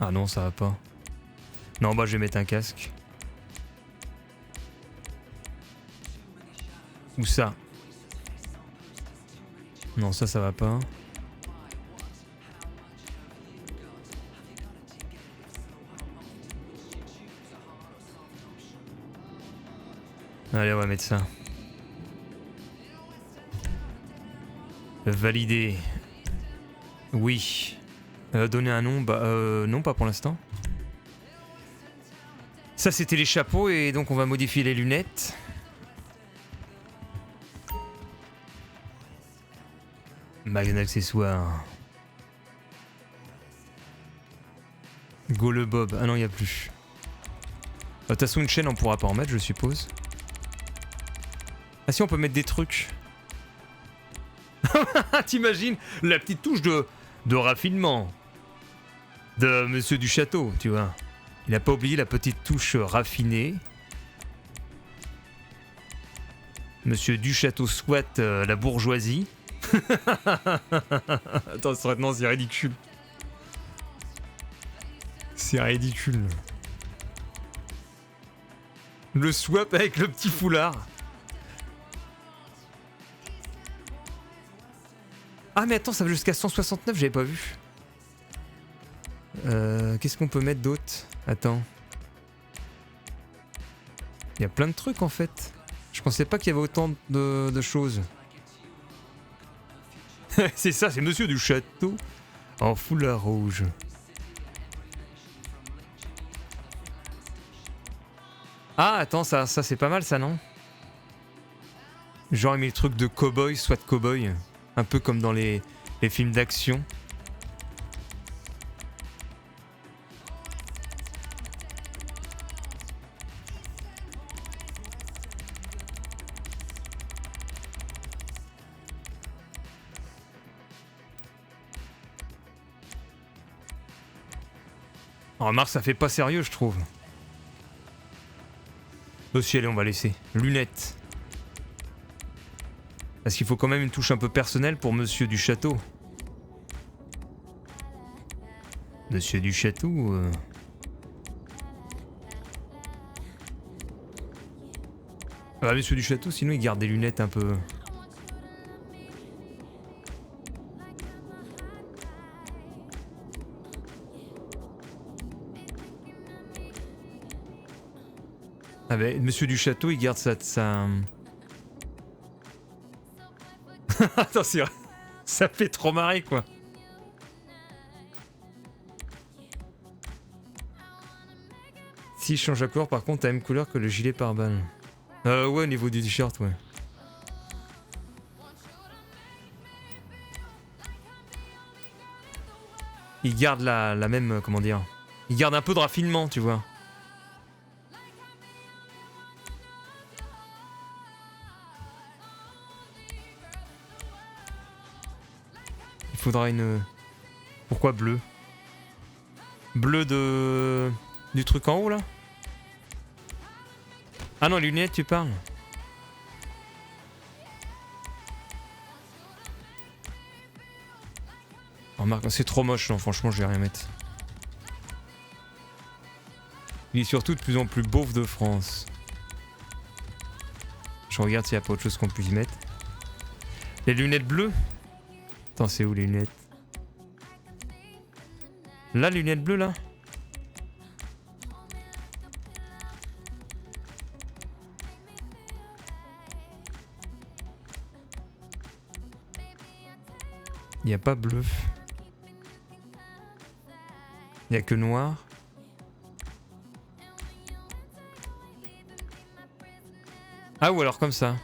Ah non, ça va pas. Non, bah je vais mettre un casque. Ou ça? Non, ça va pas. Allez, on va mettre ça. Valider. Oui. Donner un nom, bah non, pas pour l'instant. Ça, c'était les chapeaux et donc on va modifier les lunettes. Magasin accessoire. Go le Bob. Ah non, il n'y a plus. De toute façon, une chaîne, on pourra pas en mettre, je suppose. Ah si, on peut mettre des trucs. T'imagines la petite touche de raffinement de Monsieur du Château, tu vois. Il a pas oublié la petite touche raffinée. Monsieur du Château SWAT, la bourgeoisie. Attends, non, c'est ridicule. C'est ridicule. Le swap avec le petit foulard. Ah mais attends, ça va jusqu'à 169, j'avais pas vu. Qu'est-ce qu'on peut mettre d'autre? Attends. Il y a plein de trucs en fait. Je pensais pas qu'il y avait autant de choses. C'est ça, c'est Monsieur du Château en foulard rouge. Ah attends, ça c'est pas mal ça, non? Genre il met le truc de cow-boy, soit de cow-boy. Un peu comme dans les films d'action. Remarque, ça fait pas sérieux, je trouve. Aussi, allez, on va laisser. Lunettes. Parce qu'il faut quand même une touche un peu personnelle pour Monsieur du Château. Monsieur du Château... Ah, Monsieur du Château, sinon il garde des lunettes un peu... Ah bah, Monsieur du Château, il garde sa... Attends, c'est vrai. Ça fait trop marrer, quoi. Si je change la couleur, par contre, t'as la même couleur que le gilet pare-balles. Ouais, au niveau du t-shirt, ouais. Il garde la même... Comment dire? Il garde un peu de raffinement, tu vois. Il faudra une... Pourquoi bleu? Bleu de... Du truc en haut, là? Ah non, les lunettes, tu parles? Remarque, c'est trop moche, non, franchement, je vais rien mettre. Il est surtout de plus en plus beauf de France. Je regarde s'il n'y a pas autre chose qu'on puisse y mettre. Les lunettes bleues? Attends, c'est où les lunettes? Là, les lunettes bleues, là? Il n'y a pas bleu. Il n'y a que noir. Ah, ou alors comme ça.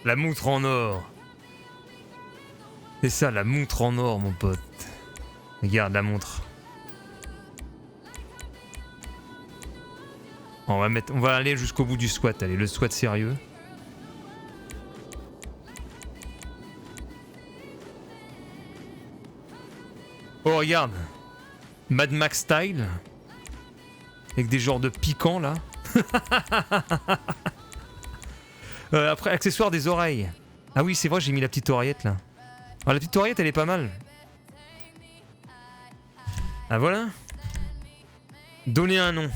La montre en or. C'est ça, la montre en or, mon pote. Regarde la montre. On va aller jusqu'au bout du squat. Allez, le squat sérieux. Oh, regarde. Mad Max style. Avec des genres de piquants, là. Après, accessoire des oreilles. Ah oui, c'est vrai, j'ai mis la petite oreillette, là. Alors, la petite oreillette, elle est pas mal. Ah, voilà. Donnez un nom.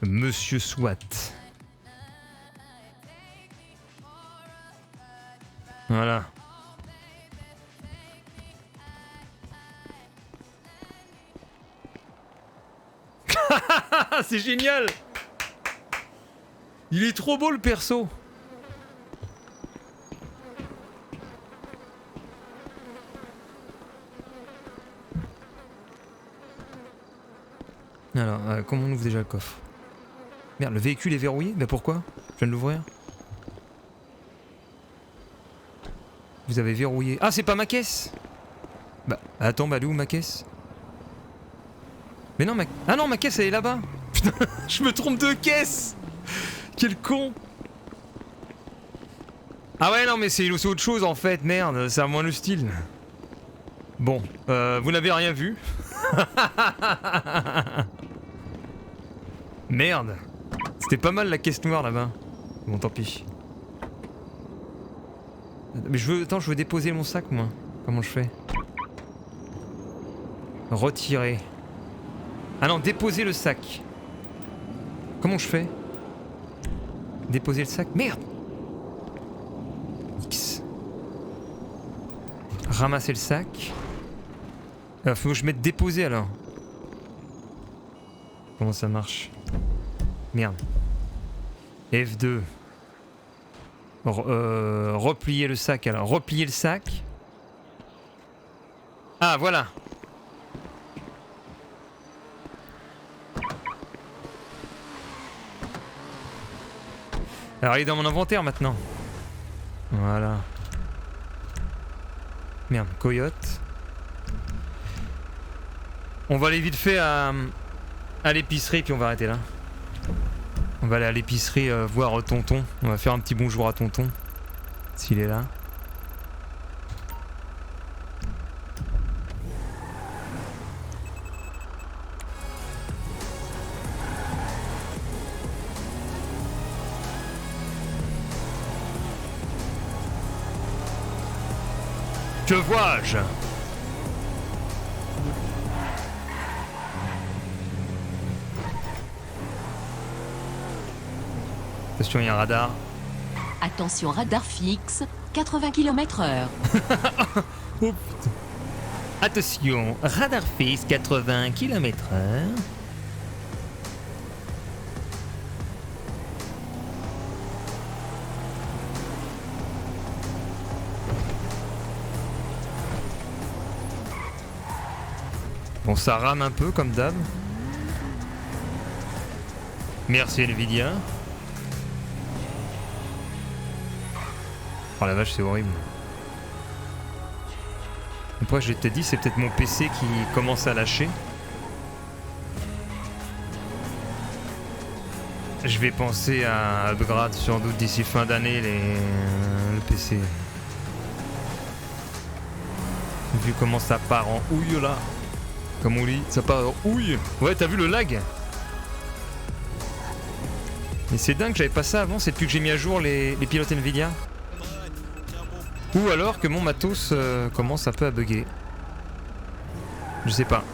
Monsieur SWAT. Voilà. C'est génial. Il est trop beau le perso. Alors, comment on ouvre déjà le coffre? Merde, le véhicule est verrouillé? Mais pourquoi? Je viens de l'ouvrir. Vous avez verrouillé. Ah, c'est pas ma caisse! Bah, attends, bah, elle est où ma caisse? Mais non, ah non, ma caisse, elle est là-bas! Putain, je me trompe de caisse! Quel con! Ah ouais, non, mais c'est autre chose en fait, merde, c'est à moins le style. Bon, vous n'avez rien vu. Merde. C'était pas mal la caisse noire là-bas. Bon, tant pis. Mais je veux déposer mon sac, moi. Comment je fais? Retirer. Ah non, déposer le sac. Comment je fais? Déposer le sac? Merde! X. Ramasser le sac. Faut que je mette déposer alors. Comment ça marche? Merde. F2. Replier le sac alors. Replier le sac. Ah voilà. Alors il est dans mon inventaire maintenant. Voilà. Merde, coyote. On va aller vite fait à l'épicerie puis on va arrêter là. On va aller à l'épicerie voir tonton. On va faire un petit bonjour à tonton. S'il est là. Que vois-je? Attention, il y a un radar. Attention, radar fixe, 80 km/h. Oh putain. Attention, radar fixe, 80 km/h. Bon, ça rame un peu comme d'hab. Merci Nvidia. Oh la vache, c'est horrible. Après, je t'ai dit, c'est peut-être mon PC qui commence à lâcher. Je vais penser à upgrade sans doute d'ici fin d'année le PC. Vu comment ça part en houille là. Comme on dit, ça part en houille. Ouais, t'as vu le lag? Mais c'est dingue, j'avais pas ça avant, c'est depuis que j'ai mis à jour les pilotes Nvidia. Ou alors que mon matos commence un peu à bugger. Je sais pas.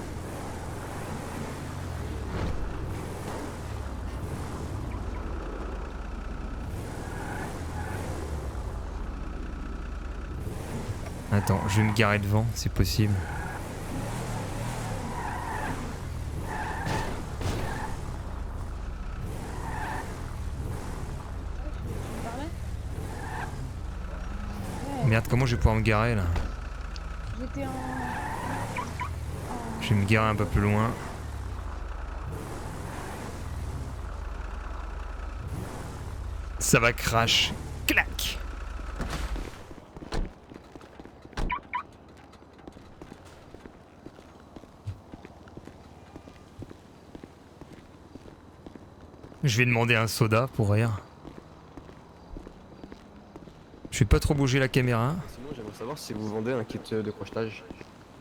Attends, je vais me garer devant, c'est possible. Merde, comment je vais pouvoir me garer là? J'étais en... Je vais me garer un peu plus loin. Ça va crash. Clac! Je vais demander un soda pour rire. Je vais pas trop bouger la caméra. Sinon, j'aimerais savoir si vous vendez un kit de crochetage.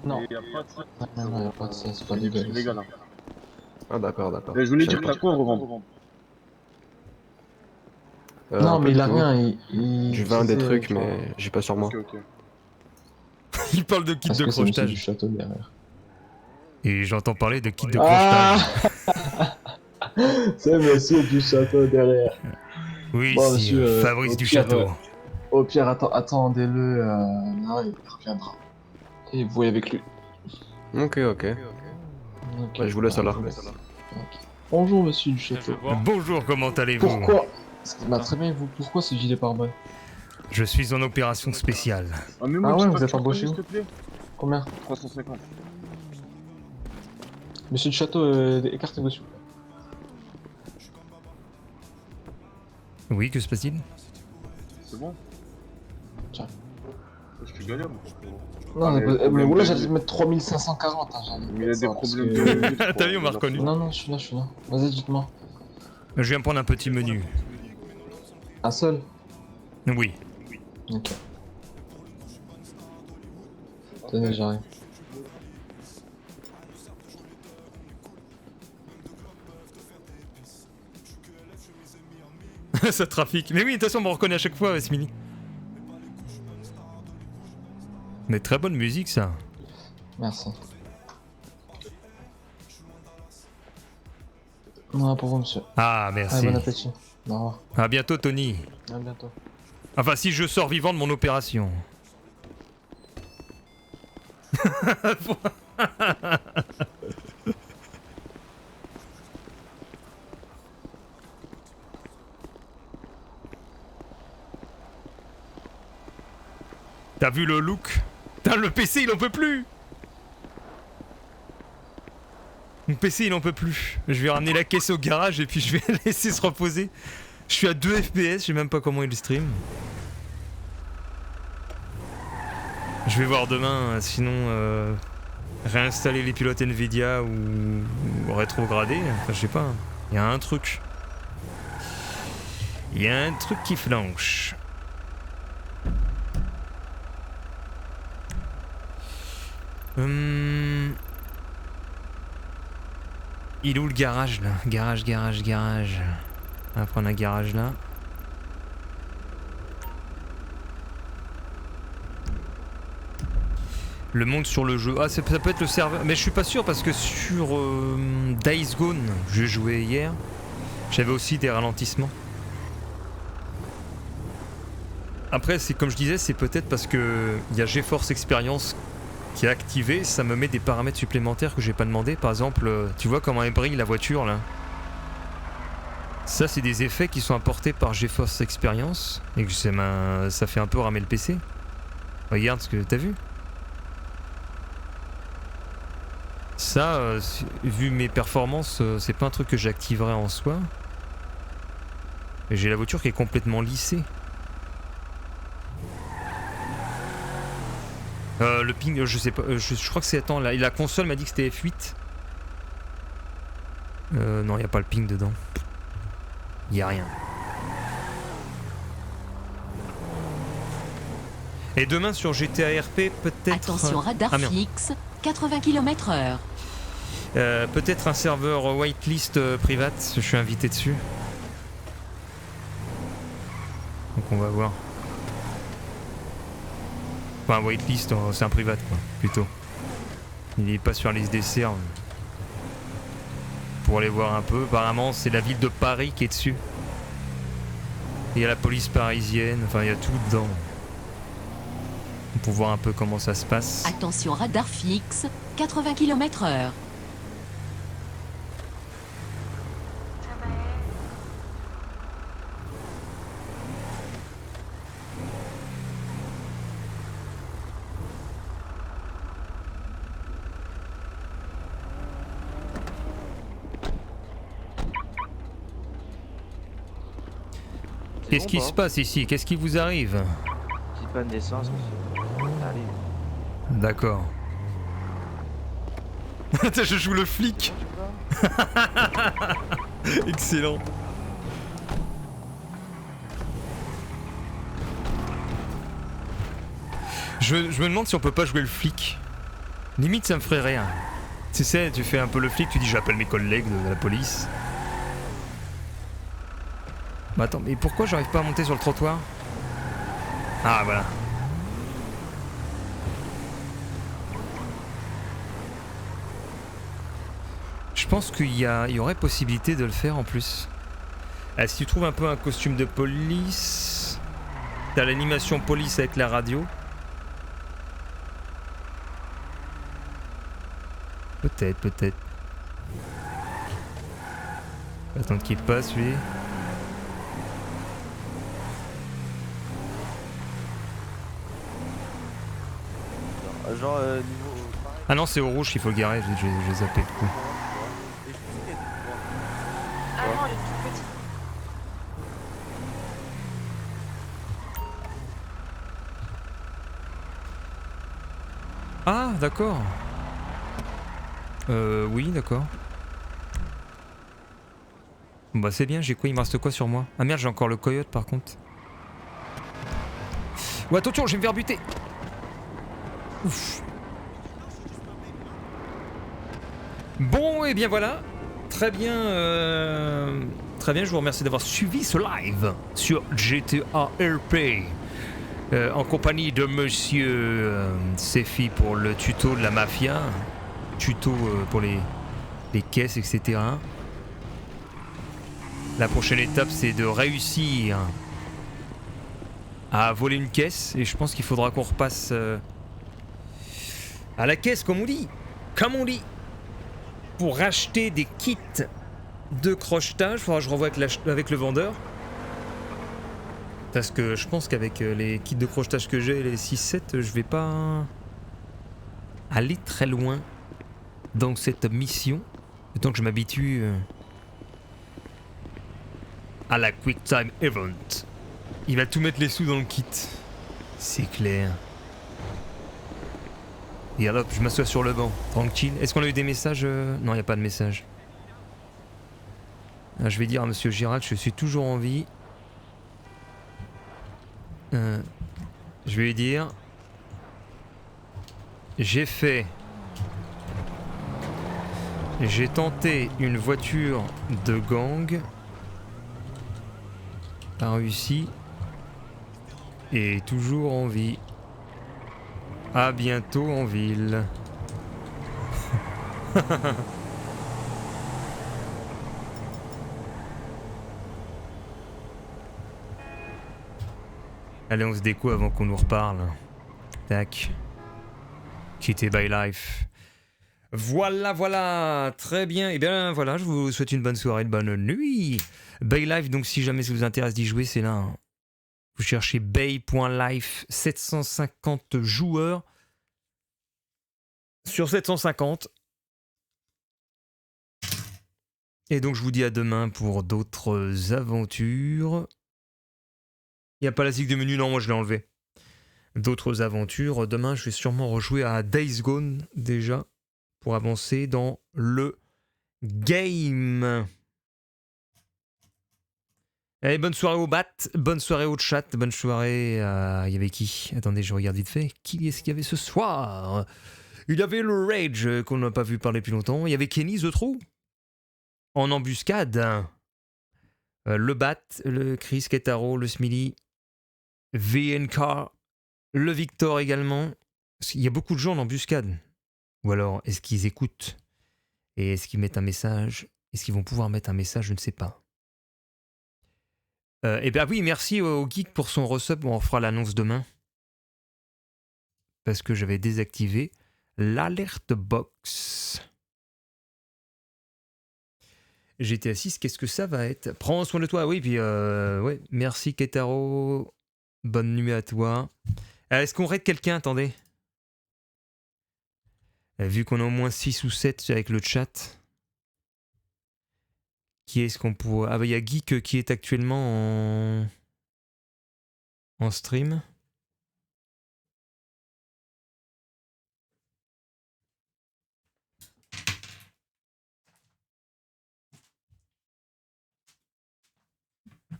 Non. Il y a pas de ça. Non, y a pas de ça, c'est pas légal. C'est légal. Hein. Ah d'accord, d'accord. Mais je voulais dire, t'as quoi à revendre? Non, mais il a rien. Je vends des trucs, mais j'ai pas sur moi. Ok. Il parle de kit de crochetage. Du château derrière. Et j'entends parler de kit de crochetage. C'est monsieur du château derrière. Oui, bon, si, monsieur, Fabrice du pire, château. Au pire, attendez-le. Là, il reviendra. Et vous voyez avec lui. Ok. Bah, je vous laisse alors. Bonjour, monsieur du château. Bonjour, comment allez-vous? Pourquoi bah, très bien, vous. Pourquoi ce gilet pare-balles? Je suis en opération spéciale. Ah ouais, vous êtes embauché où? Combien? 350. Monsieur du château, écartez-vous s'il vous plaît. Oui, que se passe-t-il? C'est bon? Tiens. Je te galère, moi. Non, mais oula, j'allais mettre 3540. Hein, mais il y a des problèmes de... T'as vu, on m'a reconnu. Non, je suis là. Vas-y, dites-moi. Je viens prendre un petit menu. Un seul? Oui. Ok. Tenez, j'arrive. Ça trafique. Mais oui, de toute façon, on me reconnaît à chaque fois, Smini. Mais très bonne musique, ça. Merci. Non, pour vous, monsieur. Ah, merci. Bon appétit. Au revoir. À bientôt, Tony. À bientôt. Enfin, si je sors vivant de mon opération. T'as vu le look? Putain, le PC il en peut plus! Mon PC il en peut plus. Je vais ramener la caisse au garage et puis je vais laisser se reposer. Je suis à 2 FPS, je sais même pas comment il stream. Je vais voir demain, sinon réinstaller les pilotes Nvidia ou rétrograder. Enfin, je sais pas. Il y a un truc. Il y a un truc qui flanche. Il est où le garage là? Garage. On va prendre un garage là. Le monde sur le jeu. Ah, ça peut être le serveur. Mais je suis pas sûr parce que sur Days Gone, je jouais hier, j'avais aussi des ralentissements. Après, c'est comme je disais, c'est peut-être parce que il y a GeForce Experience qui est activé, ça me met des paramètres supplémentaires que j'ai pas demandé. Par exemple, tu vois comment elle brille la voiture là? Ça, c'est des effets qui sont apportés par GeForce Experience et que ça fait un peu ramer le PC. Regarde ce que t'as vu. Ça, vu mes performances, c'est pas un truc que j'activerais en soi. Et j'ai la voiture qui est complètement lissée. Le ping, je sais pas, je crois que c'est... Attends, la console m'a dit que c'était F8. Non, y a pas le ping dedans. Y a rien. Et demain sur GTA RP, peut-être... Attention, radar fixe, 80 km/h. Peut-être un serveur whitelist private, je suis invité dessus. Donc on va voir. Enfin, whitelist, c'est un private quoi, plutôt. Il est pas sur la liste des serveurs. Pour aller voir un peu, apparemment c'est la ville de Paris qui est dessus. Il y a la police parisienne, enfin il y a tout dedans. Pour voir un peu comment ça se passe. Attention, radar fixe, 80 km/h. Qu'est-ce qui se passe ici? Qu'est-ce qui vous arrive? Petite panne d'essence, monsieur. Allez. D'accord. Attends, je joue le flic. Excellent. Je me demande si on peut pas jouer le flic. Limite, ça me ferait rien. Tu sais, tu fais un peu le flic, tu dis j'appelle mes collègues de la police. Bah attends, mais pourquoi j'arrive pas à monter sur le trottoir? Ah voilà. Je pense qu'il y aurait possibilité de le faire en plus. Ah, si tu trouves un peu un costume de police, t'as l'animation police avec la radio. Peut-être, peut-être. Attendre qu'il passe lui. Genre niveau. Ah non, c'est au rouge qu'il faut le garer, j'ai zappé le coup. Ah non, il est tout petit. Ah, d'accord. Oui, d'accord. Bah c'est bien, j'ai quoi? Il me reste quoi sur moi? Ah merde, j'ai encore le coyote par contre. Ouais, attention, je vais me faire buter. Ouf. Bon, et bien voilà. Très bien, je vous remercie d'avoir suivi ce live sur GTA RP. En compagnie de monsieur Sefi pour le tuto de la mafia. Tuto pour les caisses, etc. La prochaine étape, c'est de réussir à voler une caisse. Et je pense qu'il faudra qu'on repasse à la caisse, comme on dit. Comme on dit. Pour racheter des kits de crochetage. Il faudra que je revoie avec le vendeur. Parce que je pense qu'avec les kits de crochetage que j'ai, les 6-7, je vais pas aller très loin dans cette mission. Le temps que je m'habitue à la Quick Time Event. Il va tout mettre les sous dans le kit. C'est clair. Et alors, je m'assois sur le banc, tranquille. Est-ce qu'on a eu des messages? Non, il n'y a pas de message. Je vais dire à monsieur Girac, je suis toujours en vie. Je vais lui dire... J'ai tenté une voiture de gang. Pas réussi. Et toujours en vie. À bientôt en ville. Allez, on se déco avant qu'on nous reparle. Tac. Quitté by life. Voilà, voilà. Très bien. Et bien voilà, je vous souhaite une bonne soirée, une bonne nuit. Bay Life, donc si jamais ça vous intéresse d'y jouer, c'est là. Hein. Vous cherchez bay.life, 750 joueurs sur 750. Et donc je vous dis à demain pour d'autres aventures. Il n'y a pas la zig de menu, non, moi je l'ai enlevé. D'autres aventures. Demain, je vais sûrement rejouer à Days Gone déjà pour avancer dans le game. Allez, bonne soirée au bat, bonne soirée au chat, bonne soirée à... Il y avait qui? Attendez, je regarde vite fait. Qui est-ce qu'il y avait ce soir? Il y avait le Rage, qu'on n'a pas vu parler depuis longtemps. Il y avait Kenny The True, en embuscade. Le Bat, le Chris Ketaro, le Smiley, VNK, le Victor également. Il y a beaucoup de gens en embuscade. Ou alors, est-ce qu'ils écoutent? Et est-ce qu'ils mettent un message? Est-ce qu'ils vont pouvoir mettre un message? Je ne sais pas. Et bien oui, merci au geek pour son resub. On fera l'annonce demain. Parce que j'avais désactivé l'alerte box. GTA 6, qu'est-ce que ça va être? Prends soin de toi, oui, puis ouais, merci Ketaro. Bonne nuit à toi. Est-ce qu'on raid quelqu'un? Attendez. Vu qu'on a au moins 6 ou 7 avec le chat. Qui est-ce qu'on pourrait... Ah bah il y a Geek qui est actuellement en stream.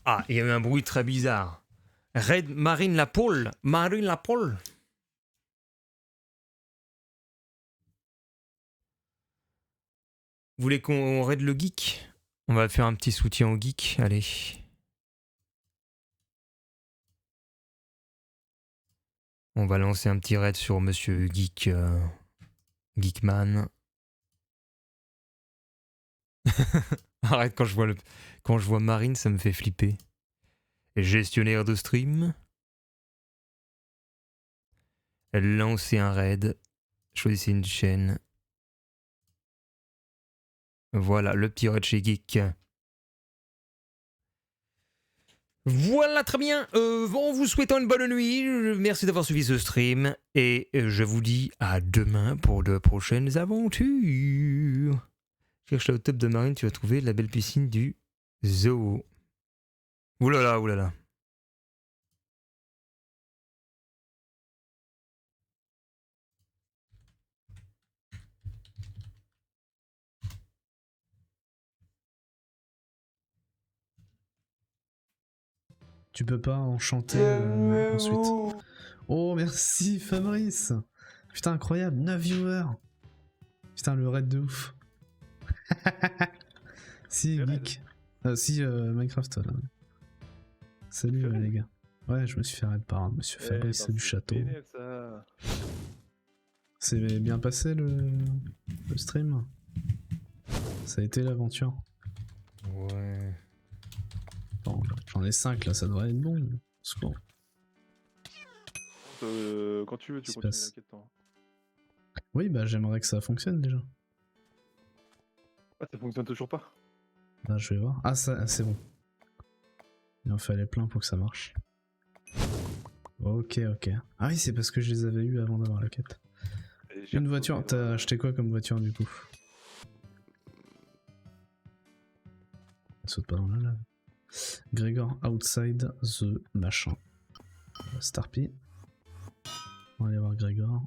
Ah, il y a eu un bruit très bizarre. Raid Marine La Pole. Marine La Pole. Vous voulez qu'on raid le geek? On va faire un petit soutien au geek. Allez. On va lancer un petit raid sur Monsieur Geek. Geekman. Arrête, quand je vois Marine, ça me fait flipper. Gestionnaire de stream. Lancer un raid. Choisissez une chaîne. Voilà, le petit raid chez Geek. Voilà, très bien. En vous souhaitant une bonne nuit, merci d'avoir suivi ce stream. Et je vous dis à demain pour de prochaines aventures. Cherche au top de Marine, tu vas trouver la belle piscine du zoo. Oulala, oulala. Tu peux pas en chanter ensuite. Oh, merci Fabrice. Putain, incroyable, 9 viewers. Putain, le raid de ouf. Si, Geek. Minecraft. Là. Salut les gars. Ouais, je me suis fait raid par Monsieur Fabrice du Château. C'est bien passé le stream. Ça a été l'aventure. Ouais. Bon, j'en ai 5 là, ça devrait être bon. Souvent. Quand tu veux, tu continues la quête. Oui, bah j'aimerais que ça fonctionne déjà. Ah, ça fonctionne toujours pas. Bah, je vais voir. Ah, ça, c'est bon. Il en fallait plein pour que ça marche. Ok, ok. Ah oui, c'est parce que je les avais eu avant d'avoir la quête. Une voiture, t'as acheté quoi comme voiture du coup? Saute pas dans la lave. Grégor outside the machin. Starpy. On va aller voir Grégor.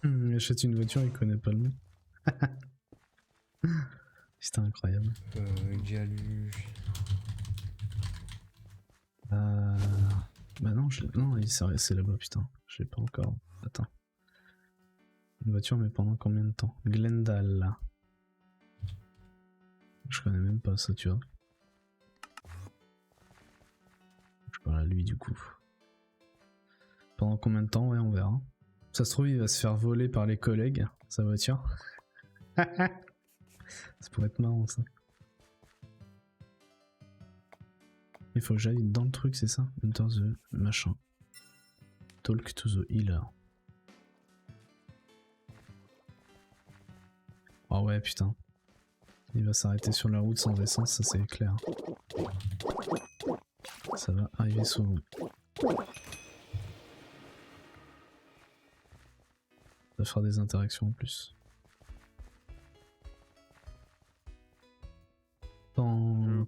Il achète une voiture, il connaît pas le nom. C'était incroyable. J'ai lu. Bah non, non, il s'est resté là-bas, putain. Je l'ai pas encore. Attends. Une voiture, mais pendant combien de temps? Glendale. Je connais même pas ça, tu vois. Je parle à lui du coup. Pendant combien de temps? Ouais, on verra. Ça se trouve, il va se faire voler par les collègues, sa voiture. Ça pourrait être marrant, ça. Il faut que j'aille dans le truc, c'est ça? Enter the machin. Talk to the healer. Oh ouais, putain. Il va s'arrêter sur la route sans essence, ça c'est clair. Ça va arriver souvent. Ça va faire des interactions en plus.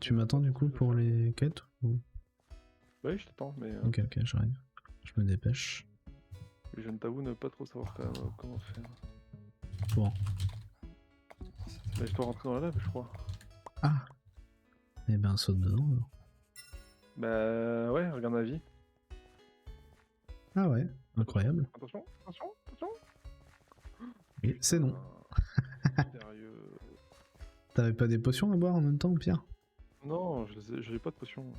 Tu m'attends du coup pour les quêtes ou... Ouais, je t'attends, mais... Ok, ok, j'arrive. Je me dépêche. Je ne t'avoue ne pas trop savoir comment faire. Bon. Bah, je dois rentrer dans la lave, je crois. Ah. Eh ben, saute dedans alors. Bah ouais, regarde ma vie. Ah ouais, incroyable. Attention, attention, attention. Et c'est non. Sérieux. T'avais pas des potions à boire en même temps, Pierre? Non, j'ai pas de potion.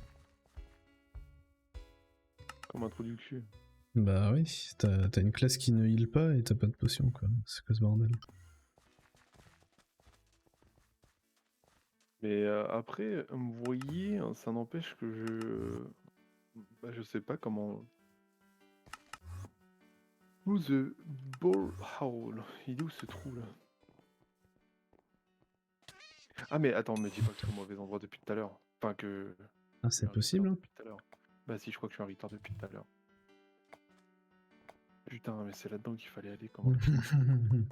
Comme un trou du cul. Bah oui, t'as une classe qui ne heal pas et t'as pas de potion quoi. C'est quoi ce bordel? Mais après, me voyez, ça n'empêche que je... Bah je sais pas comment... Où the borehole? Il est où ce trou là? Ah mais attends, me dis pas que je suis au mauvais endroit depuis tout à l'heure. Enfin que... Ah c'est possible hein? Bah si, je crois que je suis un retard depuis tout à l'heure. Putain, mais c'est là-dedans qu'il fallait aller quand même.